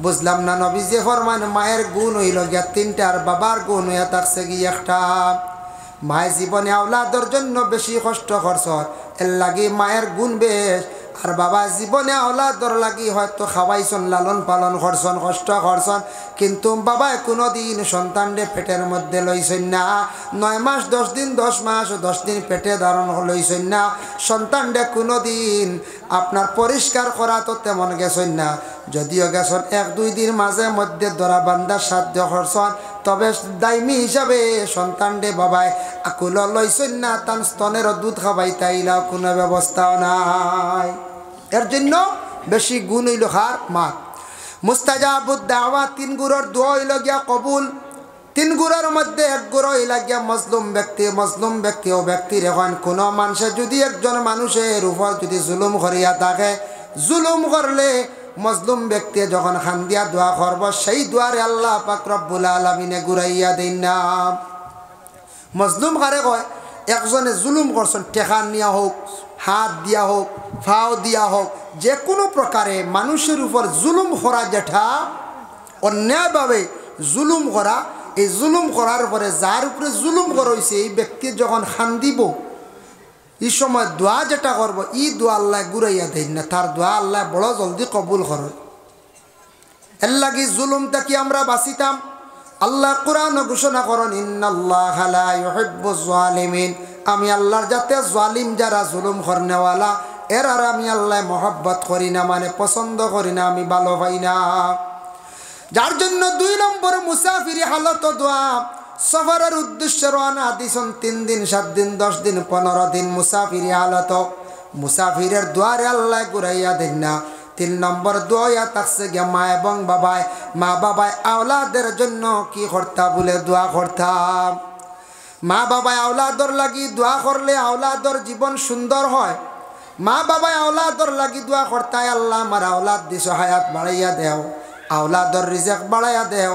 বুঝলাম না নবীজি ফরমান মায়ের গুণ হইল গিয়া তিনটা আর বাবার গুণ হইয়া থাকছে গিয়ে একটা। মায়ের জীবনে আওলাদর জন্য বেশি কষ্ট করছ, এর লাগি মায়ের গুণ বেশ। আর বাবা জীবনে আওলাদর লাগি হয়তো খাওয়াইছন, লালন পালন করছন, কষ্ট করছন, কিন্তু বাবায় কোনো দিন সন্তানরে পেটের মধ্যে লইছেন না। 9 মাস 10 দিন, 10 মাস 10 দিন পেটে ধারণ লইছেন না। সন্তানরে কোনো দিন আপনার পরিষ্কার করা তো তেমন গেছেন না, যদিও গেছেন 1-2 দিন মাঝে মধ্যে ধরা বান্ধার সাধ্য করছন, তবে দায়মি হিসাবে সন্তানরে বাবায় আকুল লইছেন না, তার স্তনেরও দুধ খাবাই তাইলা কোনো ব্যবস্থাও নাই। এর জন্য বেশি গুণ হইল হার মা। মুস্তাজাবুদ দাওয়া 3 গুণের দোয়া হইল গিয়া কবুল। 3 গুণের মধ্যে 1 গুণ হইল গিয়া মজলুম ব্যক্তি। মজলুম ব্যক্তি ও ব্যক্তির এখন কোনো মানুষে যদি একজন মানুষের উপর যদি জুলুম করিয়া থাকে, জুলুম করলে মজলুম ব্যক্তি যখন খান্দিয়া দোয়া করব, সেই দোয়ারে আল্লাহ পাক রব্বুল আলামিনে ঘুরাইয়া দেন না। মজলুম কারে কয়? একজনে জুলুম করছেন, টেকা নিয়া হোক, হাত দিয়া হোক, ফাও দিয়া হোক, যে কোনো প্রকারে মানুষের উপর জুলুম করা, যেটা অন্যায়ভাবে জুলুম করা, এই জুলুম করার পরে যার উপরে জুলুম করা হয়েছে এই ব্যক্তি যখন খান্দিব, এই সময় দোয়া যেটা করবো, ই দোয়া আল্লাহ ঘুরাইয়া দেন না, তার দোয়া আল্লাহ বড় জলদি কবুল করেন। এর লাগি জুলুমটা কি আমরা বাঁচিতাম। আল্লাহ কোরআন ঘোষণা করেন, ইন্নাল্লাহা লা ইউহিব্বুজ জালিমিন, আমি আল্লাহর যাতে জালিম যারা জুলুম করনেওয়ালা এর আর আমি আল্লাহ মহব্বত করি না, মানে পছন্দ করি না, আমি ভালো পাই না। যার জন্য 2 নম্বর মুসাফিরি হালত দোয়া। সফরের উদ্দেশ্যে রওনা দিছেন 3 দিন 7 দিন 10 দিন 15 দিন মুসাফিরি হালত, মুসাফিরের দোয়ারে আল্লাহ ঘুরাইয়া দেন না। 3 নম্বর দোয়া থাকছে গিয়া মা এবং বাবায়। মা বাবায় আওলাদের জন্য কি করতা বলে দোয়া করতাম। মা বাবায় আওলাদর লাগি দোয়া করলে আওলাদর জীবন সুন্দর হয়। মা বাবায় আওলাদর লাগি দোয়া করতায়, আল্লাহ আমার আওলাদ দিছ, হায়াত বাড়াইয়া দেও, আওলাদর রিজেক বাড়াইয়া দেও,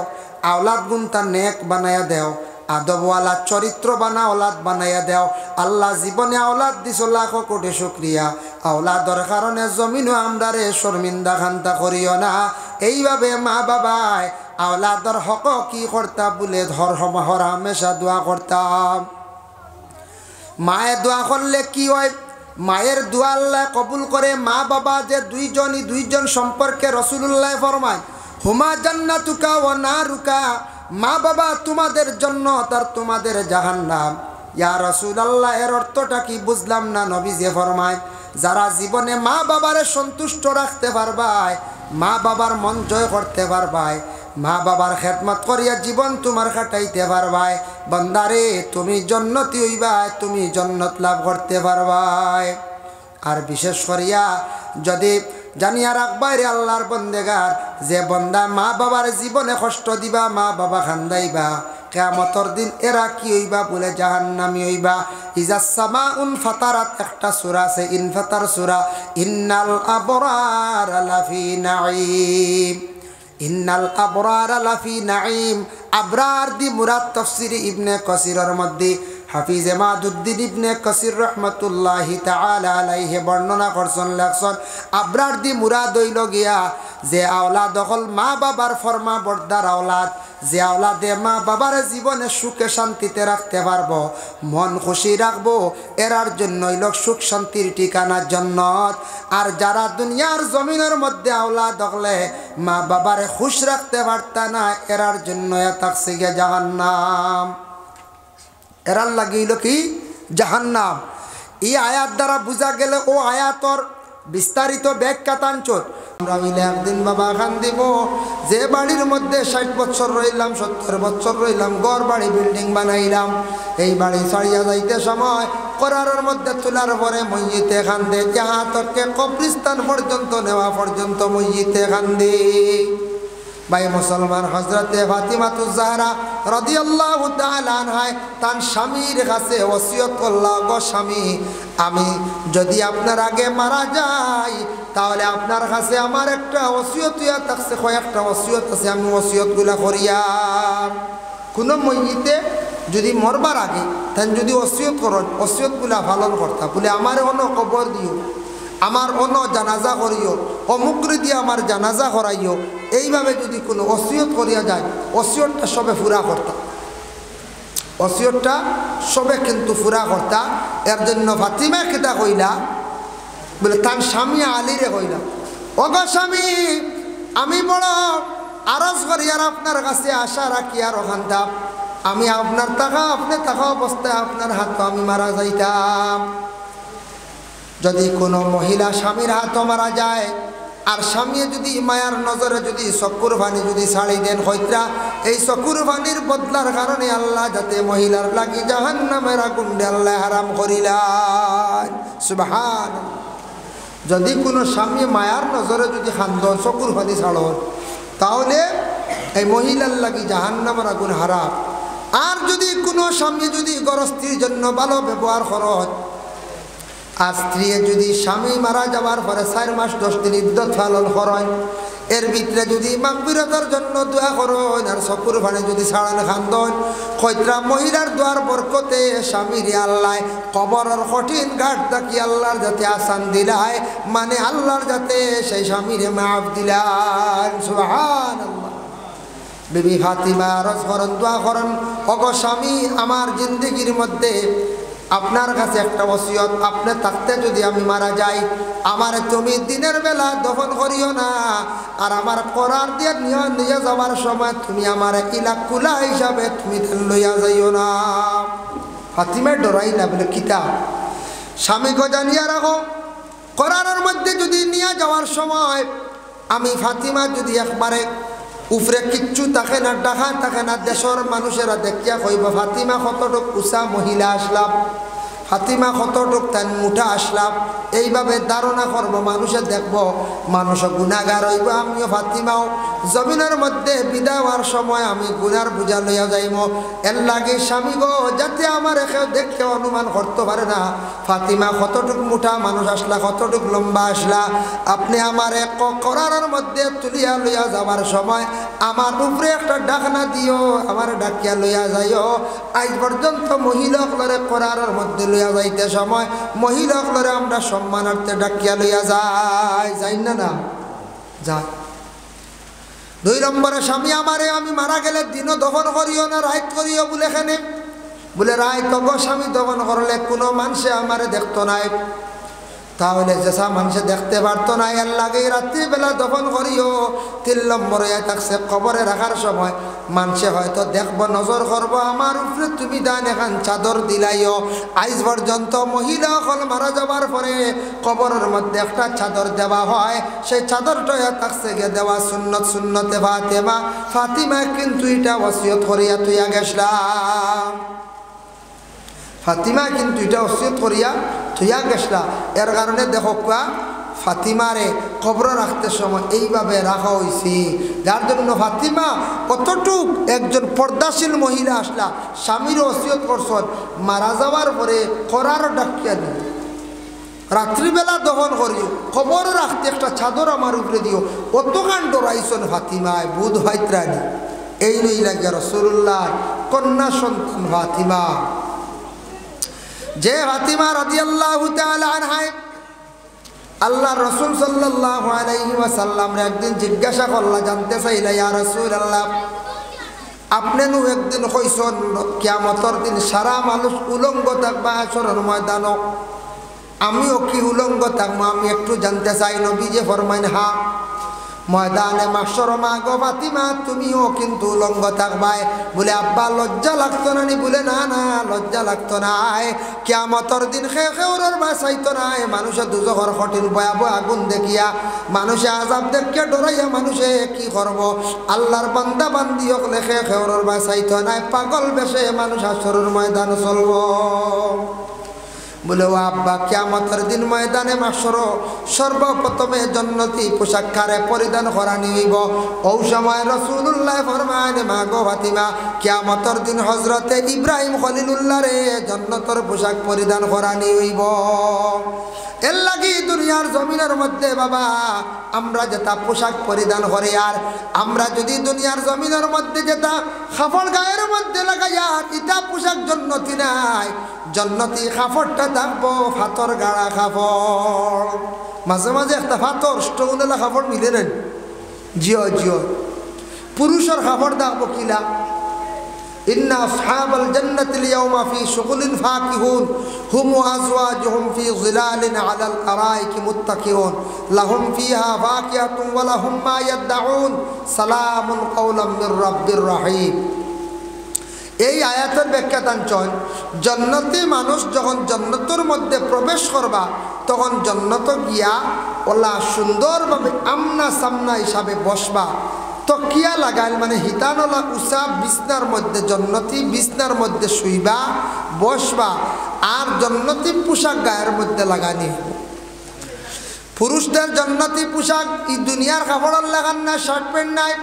আওলাদ গুণটা নেক বানাইয়া দেও, আদবওয়ালা চরিত্র বানা আওলাদ বানাইয়া দেও। আল্লাহ জীবনে আওলাদ দিছ, লাখ কোটি শুকরিয়া। আওলাদর কারণে জমিনও আমরারে শর্মিন্দা খান্তা করিও না। এইভাবে মা বাবায় আওলাদর হক কি করতা বলে ধর হামেশা দোয়া করতাম। মায়ের দোয়া করলে কি হয়? মায়ের দোয়া আল্লাহ কবুল করে। মা বাবা যে দুইজন সম্পর্কে রাসূলুল্লাহ ফরমায়, হুমা জান্নাতুকা ওয়া নারুকা, মা বাবা তোমাদের জান্নাত আর তোমাদের জাহান্নাম। ইয়া রাসূলুল্লাহ, এর অর্থটা কি? বুঝলাম না। নবীজি ফরমায়, যারা জীবনে মা বাবারে সন্তুষ্ট রাখতে পারবায়, মা বাবার মন জয় করতে পারবায়, মা বাবার খেদমত করিয়া জীবন তোমার কাটাইতে পারবায়, বান্দারে তুমি জান্নাতি হইবাই, তুমি জান্নাত লাভ করতে পারবাই। আর বিশেষ করিয়া যদি জানিয়া রাখবাই রে আল্লাহর বন্দেগার, যে বন্দা মা বাবার জীবনে কষ্ট দিবা, মা বাবা খান্দাইবা, কিয়ামতের দিন এরা কি হইবা বলে জাহান্নামী হইবা। ইজা সামাউন ফাতারাত, একটা সূরা আছে ইনফাতার সূরা, ইন্নাল আবরার লাফি নাঈম, ইন্নাল আবরার লাফি নাঈম। আবরার দি মুরাদ তাফসীর ইবনে কাসিরের মধ্যে হাফিজ মাদুদ্দিন ইবনে কাসির রহমতুল্লাহি তাআলা আলাইহি বর্ণনা করছেন, লেখছেন আবরার দি মুরাদ হইল গিয়া যে আওলাদ হল মা বাবার ফরমা বর্দার আওলাদ, যে আওলাদে মা বাবার জীবনে সুখে শান্তিতে রাখতে পারবো, মন খুশি রাখবো, এরার জন্য হইল সুখ শান্তির ঠিকানা জান্নাত। আর যারা দুনিয়ার জমিনের মধ্যে আওলাদ হলে মা বাবারে খুশ রাখতে পারতা না, এরার জন্য থাকছে গিয়া জাহান্নাম, এরার লাগিল কি জাহান্নাম। এই আয়াত দ্বারা বুঝা গেলে ও আয়াতর বিস্তারিত ব্যাখ্যা তাঞ্চত। আমরা মিলে একদিন বাবা খান দিব, যে বাড়ির মধ্যে 60 বছর রইলাম, 70 বছর রইলাম, ঘর বাড়ি বিল্ডিং বানাইলাম, এই বাড়ি ছাড়িয়া যাইতে সময় করারের মধ্যে তোলার পরে মসজিদে খান্দে, যাহা তকে কবরিস্তান পর্যন্ত নেওয়া পর্যন্ত মসজিদে খান্দে। ভাই মুসলমান, হযরতে ফাতিমাতুজ জাহরা রাদিয়াল্লাহু তাআলা আনহা তার স্বামীর কাছে ওসিয়ত করলেন, গো স্বামী, আমি যদি আপনার আগে মারা যাই তাহলে আপনার কাছে আমার একটা ওসিয়ত হইয়া থাকছে, কয়েকটা ওসিয়ত আছে, আমি ওসিয়তগুলা করিয়াম। কোনো মসজিদে যদি মরবার আগে তাই যদি ওসিয়ত করেন, ওসিয়তগুলা পালন করতা বলে আমার অন্য কবর দিও, আমার অন্য জানাজা করিও, অমুকরি দিয়ে আমার জানাজা করাইও, এইভাবে যদি কোনো ওসিয়ত করিয়া যায়, ওসিয়তটা সবে পুরা করতাম, ওসিয়তটা সবে কিন্তু পুরা করতা। এর জন্য ফাতিমা কিতা কইলা, বলে তার স্বামী আলীরে কইলা, ওগো স্বামী, আমি বড় আরজ করি আর আপনার কাছে আশা রাখি আর ওখান থাক, আমি আপনার টাকা, আপনি টাকা অবস্থায় আপনার হাত আমি মারা যাইতাম। যদি কোনো মহিলা স্বামীর হাত মারা যায়, আর স্বামী যদি মায়ার নজরে যদি চকুর পানি যদি ছাড়ি দেন হইত্রা, এই চকুর পানির বদলার কারণে আল্লাহ যাতে মহিলার লাগি জাহান্নামের আগুন আল্লাহ হারাম করিলেন। সুবহানাল্লাহ। যদি কোনো স্বামী মায়ার নজরে যদি খান্দন চকুর পানি ছাড়ন, তাহলে এই মহিলার লাগি জাহান্নামের আগুন হারাম। আর যদি কোনো স্বামী যদি গৃহস্থীর জন্য ভালো ব্যবহার খরচ, আর স্ত্রী যদি স্বামী মারা যাওয়ার পরে 4 মাস 10 দিন ইদ্যত পালন করেন, এর ভিতরে যদি মাগফিরাতের জন্য দোয়া করেন আর চকুর পানি যদি ছাড়ান খান্দন, কইত্রা মহিলার দোয়ার বরকতে স্বামীর আল্লাহ কবরের কঠিন ঘাট থাকি আল্লাহর যাতে আসান দিলায়, মানে আল্লাহর যাতে সেই স্বামীরে মাফ দিলান। সুবহানাল্লাহ। বিবি ফাতিমা আরজ করেন, দোয়া করেন, ওগো স্বামী, আমার জিন্দগির মধ্যে আপনার কাছে একটা ওসিয়ত, আপনি থাকতে যদি আমি মারা যাই, আমার তুমি দিনের বেলা দফন করিও না, আর আমার করার দিয়ে নিয়ে যাওয়ার সময় তুমি আমার ইলাকুলা হিসাবে তুমি লইয়া যাইও না। ফাতিমা ডরাই না, বলে কিতাব স্বামীকে জানিয়া রাখো, করারের মধ্যে যদি নিয়ে যাওয়ার সময় আমি ফাতিমা যদি একবারে উপরে কিচ্ছু থাকে না, ডাকা থাকে না, দেশের মানুষেরা দেখিয়া কইব ফাতিমা কতটুক উষা মহিলা আসলাম, ফাতিমা কতটুক তার মুঠা আসলাম, এইভাবে ধারণা করবো, মানুষে দেখব, মানুষ গুণাগার হইব, আমিও ফাতিমাও জমিনের মধ্যে বিদায় হওয়ার সময় আমি গুনার বোঝা লইয়া যাইব। এর লাগে স্বামী গো, যাতে আমার কেউ দেখে অনুমান করতে পারে না ফাতিমা কতটুক মুঠা মানুষ আসলা, কতটুক লম্বা আসলা, আপনি আমার এক করারের মধ্যে তুলিয়া লইয়া যাওয়ার সময় আমার উপরে একটা ডাকনা দিও, আমার ডাকিয়া লইয়া যাইও। আজ পর্যন্ত মহিলাগুলোরে করারের মধ্যে লইয়া যাইতে সময় মহিলাগুলোরে আমরা সম্মানার্থে ডাকিয়া লইয়া যাই না, না যাই। 2 নম্বরে স্বামী আমারে আমি মারা গেলে দিনও দফন করিও না, রাইত করিও, বলে এখানে বলে রাইত গো স্বামী দফন করলে কোনো মানুষে আমারে দেখতো নাই, তাহলে যেসা মানুষে দেখতে পারতো না, এর লাগে রাত্রিবেলা দফন করিও। 3 নম্বরে থাকছে কবরে রাখার সময় মানুষে হয়তো দেখবো, নজর করবো, আমার উপরে তুমি দান এখান চাদর দিলাইও। আজ পর্যন্ত মহিলা হল মারা যাবার পরে কবরের মধ্যে একটা চাদর দেওয়া হয়, সেই চাদরটা থাকছে গিয়ে দেওয়া সুন্নত, সুন্নতে ফাতেমা। ফাতিমা কিন্তু এটা ওসিয়ত করিয়া তুইয়া গেছলাম, ফাতিমা কিন্তু এটা ওসিয়ত করিয়া তুইয়া গেছলা। এর কারণে দেখো ফাতিমারে কবর রাখতে সময় এইভাবে রাখা হয়েছে, যার জন্য ফাতিমা কতটুক একজন পর্দাশীল মহিলা আসলা, স্বামীর ওসিয়ত করছেন, মারা যাওয়ার পরে করার ডাকিয়া দিও, রাত্রিবেলা দহন করিও, খবর রাখতে একটা চাদর আমার উপরে দিও। অতখান ডরাইছেন ফাতিমায়, বুধ ভাইত্রানি। এই নই লাগে রাসূলুল্লাহ কন্যা সন্তান ফাতিমা, যে ফাতিমা রাদিয়াল্লাহু তাআলা আনহা আল্লাহ রসুল সাল্লাল্লাহু আলাইহি ওয়াসাল্লাম একদিন জিজ্ঞাসা করলা, জানতে চাইলা, ইয়া রাসূলুল্লাহ, আপনি নু একদিন কইছেন কিয়ামতের দিন সারা মানুষ উলঙ্গ থাকবা হাসরের ময়দানও, আমিও কি উলঙ্গ থাকবো? আমি একটু জানতে চাই। নবী যে ফরমাইন, হ্যাঁ, ময়দানে মাহশর মা গো ফাতিমা তুমিও কিন্তু উলঙ্গ থাকবাই। বলে আব্বা লজ্জা লাগতো না নি? বলে না না, লজ্জা লাগতো না। কিয়ামতের দিন খেউরের বাঁচাইতো না, মানুষের দুজখর কঠিন ভয়াবহ আগুন দেখিয়া, মানুষে আযাব দেখিয়া ডরাইয়া মানুষে কি করব? আল্লাহর বান্দা বান্দি হলে খেউরের বাঁচাইতো না, পাগল বেশে মানুষ হাসরের ময়দান চলব। বলে ও আব্বা, কিয়ামতের দিন ময়দানে মাহশর সর্বপ্রথমে জান্নাতি পোশাক কারে পরিধান করানি হইব। ও সময় রাসূলুল্লাহ ফরমায়, মা গো ফাতিমা, কিয়ামতের দিন হযরতে ইব্রাহিম খলিলুল্লাহ রে জান্নাতের পোশাক পরিধান করানি হইব। এর লাগি দুনিয়ার জমিনের মধ্যে বাবা আমরা যেটা পোশাক পরিধান করে, আর আমরা যদি দুনিয়ার জমিনের মধ্যে যেটা কাপড় গায়ের মধ্যে লাগাইয়া ইটা পোশাক জন্নতি নাই, জন্নতি কাপড়টা থাকবো ফাতর গাড়া কাপড়। মাঝে মাঝে একটা ফাতর স্টোনেলা কাপড় মিলে নেন, জিও জিও। পুরুষের কাপড় থাকবো কিলা, ইন্না আসহাবাল জান্নাতিল ইয়াওমা ফি শুগুলিন ফাকিহুন হুম ওয়া আজওয়াজুহুম ফি যিলালিন আলাল আরাইকি মুত্তাকিউন লাহুম ফিহা ফাকিহাতুন ওয়া লাহুম মা ইয়াদউন সালামুন কাওলাম মির রাব্বির রহিম। এই আয়াতের ব্যাখ্যা টানছেন, জন্নতি মানুষ যখন জন্নতের মধ্যে প্রবেশ করবা তখন জন্নত গিয়া ওলা সুন্দরভাবে আমনা সামনা হিসাবে বসবা, তকিয়া লাগাইল মানে হিতানলা উষা বিছনার মধ্যে, জন্নতি বিছনার মধ্যে শুইবা বসবা, আর জন্নতি পোশাক গায়ের মধ্যে লাগানি। পুরুষদের জন্নতি পোশাক এই দুনিয়ার কাপড়ের লাগান না, শার্ট প্যান্ট নাই,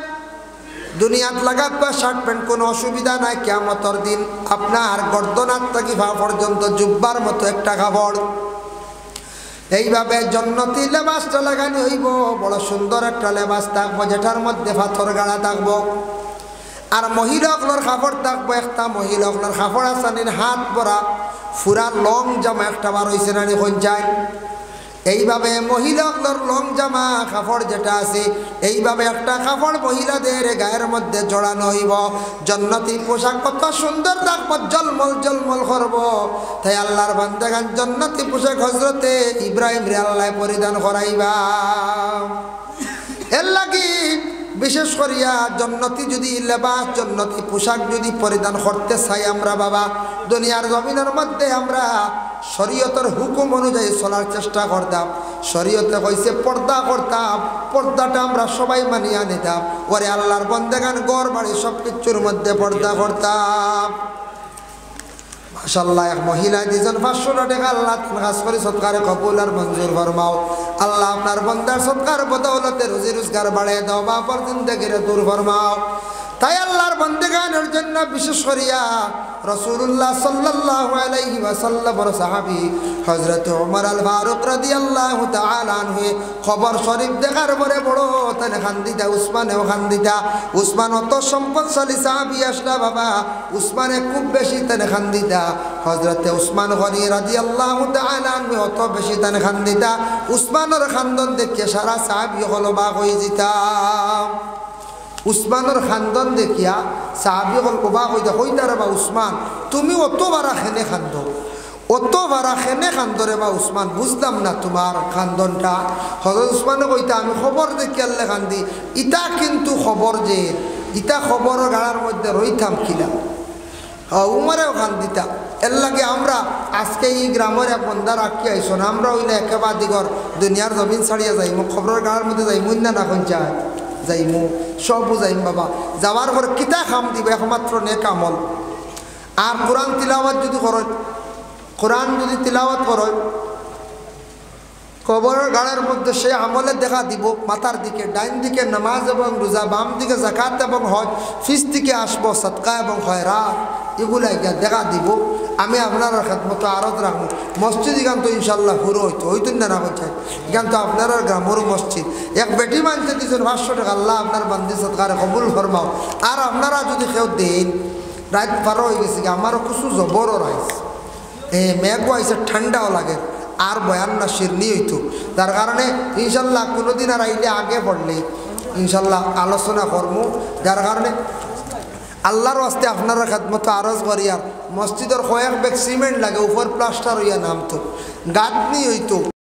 দুনিয়াত লাগাবা শার্ট প্যান্ট কোনো অসুবিধা নাই। কিয়ামতের দিন আপনার গর্দনার থেকে পা পর্যন্ত জুব্বার মতো একটা কাপড়। এইভাবে জন্নতি লেবাসটা লাগানি হইব, বড় সুন্দর একটা লেবাস থাকবো যেটার মধ্যে পাথর গাড়া থাকবো। আর মহিলাগুলোর কাপড় থাকবো একটা, মহিলাগুলোর কাপড় আসানির হাত ভরা ফুরা লং জামা একটা বার হয়েছে না যায়। এইভাবে মহিলাগুলোর লং জামা কাপড় যেটা আছে, এইভাবে একটা কাপড় মহিলাদের গায়ের মধ্যে জড়ানো হইব। জন্নতি পোশাক কত সুন্দর থাকবো, জলমল জলমল করব। তাই আল্লাহর বান্দাগান জন্নতি পোশাক হজরতে ইব্রাহিম রে আল্লাহ পরিধান করাইবা। এর লাগি বিশেষ করিয়া জন্নতি যদি লেবাস, জন্নতি পোশাক যদি পরিধান করতে চাই আমরা বাবা, দুনিয়ার জমিনের মধ্যে আমরা শরীয়তের হুকুম অনুযায়ী চলার চেষ্টা করতাম। শরীয়তে কইছে পর্দা করতাম, পর্দাটা আমরা সবাই মানিয়ে নিতাম। ওরে আল্লাহর বন্দেগান গড় বাড়ি সব কিছুর মধ্যে পর্দা করতাম। মাশাআল্লাহ, এক মহিলা দিয়েছেন 500 টাকা, আল্লাহ কাজ করে সৎকারে কবুল আর মঞ্জুর ফরমাও। আল্লাহ আপনার বন্দার সৎকার বদৌলতে রুজি রোজগার বাড়ায় দাও, বাপর জিন্দেগির দূর ফরমাও। তাই আল্লাহর বন্দেগানের জন্য বিশেষ করিয়া রাসূলুল্লাহ সাল্লাল্লাহু আলাইহি ওয়াসাল্লামের সাহাবী হযরত ওমর আল ফারুক রাদিয়াল্লাহু তাআলা আনহু খবর শরীফ দেখার পরে বড় তানে খান্দিতা, উসমানেও খান্দিতা। উসমান অত সম্পদশালী সাহাবী আসলা বাবা, উসমানে খুব বেশি তানে খান্দিতা। হযরত উসমান গনি রাদিয়াল্লাহু তাআলা আনহু অত বেশি তানে খান্দিতা। উসমানের খান্দন দেখে সারা সাহাবী হলো বাক হয়ে যেতাম। উসমানের খান্দন দেখিয়া সাহাবী হল অবাক হইতা, কইতা রে বা উসমান তুমি অত বারা খেনে খান্দ, অত বারা খেনে খান্দ রে বা উসমান, বুঝলাম না তোমার খান্দনটা। হযরত উসমানে কইতা আমি খবর দেখি আল্লাহ খান্দি, ইটা কিন্তু খবর যে ইটা খবর গাড়ার মধ্যে রইতাম কিলা। উমারেও খান্দিতা। এর লাগে আমরা আজকে এই গ্রামের এক বন্ধা রাখি আইসো না, আমরা হইলে একেবারে দিগর দুনিয়ার জমিন ছাড়িয়া যাইমু, খবরের গাড়ার মধ্যে যাইমু না না কোন চায় যাইমু, সব বুঝাইম বাবা। যাওয়ার পরে কিতা খাম দিব একমাত্র নেক আমল। আর কোরআন তিলাওয়াত যদি করো, কোরআন যদি তিলাওয়াত করো, কবরের গাড়ের মধ্যে সে আমলে দেখা দিব। মাথার দিকে ডাইন দিকে নামাজ এবং রোজা, বাম দিকে যাকাত এবং হজ, ফিস দিকে আসবো সদকা এবং খয়রাত, এগুলা দেখা দিব। আমি আপনার খেদমতো আরত রাখবো। মসজিদ এখান তো ইনশাল্লাহ পুরো হইতো, হইতো না না হচ্ছে এখান তো আপনার গ্রামের মসজিদ। এক বেটি মানতে দিয়েছেন 500 টাকা, আল্লাহ আপনার বান্দি সৎকারে কবুল ফরমাও। আর আপনারা যদি কেউ দেন, রাত 12 হয়ে গেছে, আমারও কিছু জবরও রাইস, মেঘও আইসে, ঠান্ডাও লাগে, আর বয়ান না শিরনি হইতো। তার কারণে ইনশাল্লাহ কোনোদিন আর আইলে আগে পড়লে ইনশাল্লাহ আলোচনা করবো। যার কারণে আল্লাহর আস্তে আপনারা খেদমতো আরজ করি। আর মসজিদের কয়েক ব্যাগ সিমেন্ট লাগে, উপর প্লাস্টার হইয়া নামতো, গাঁথনি হইতো।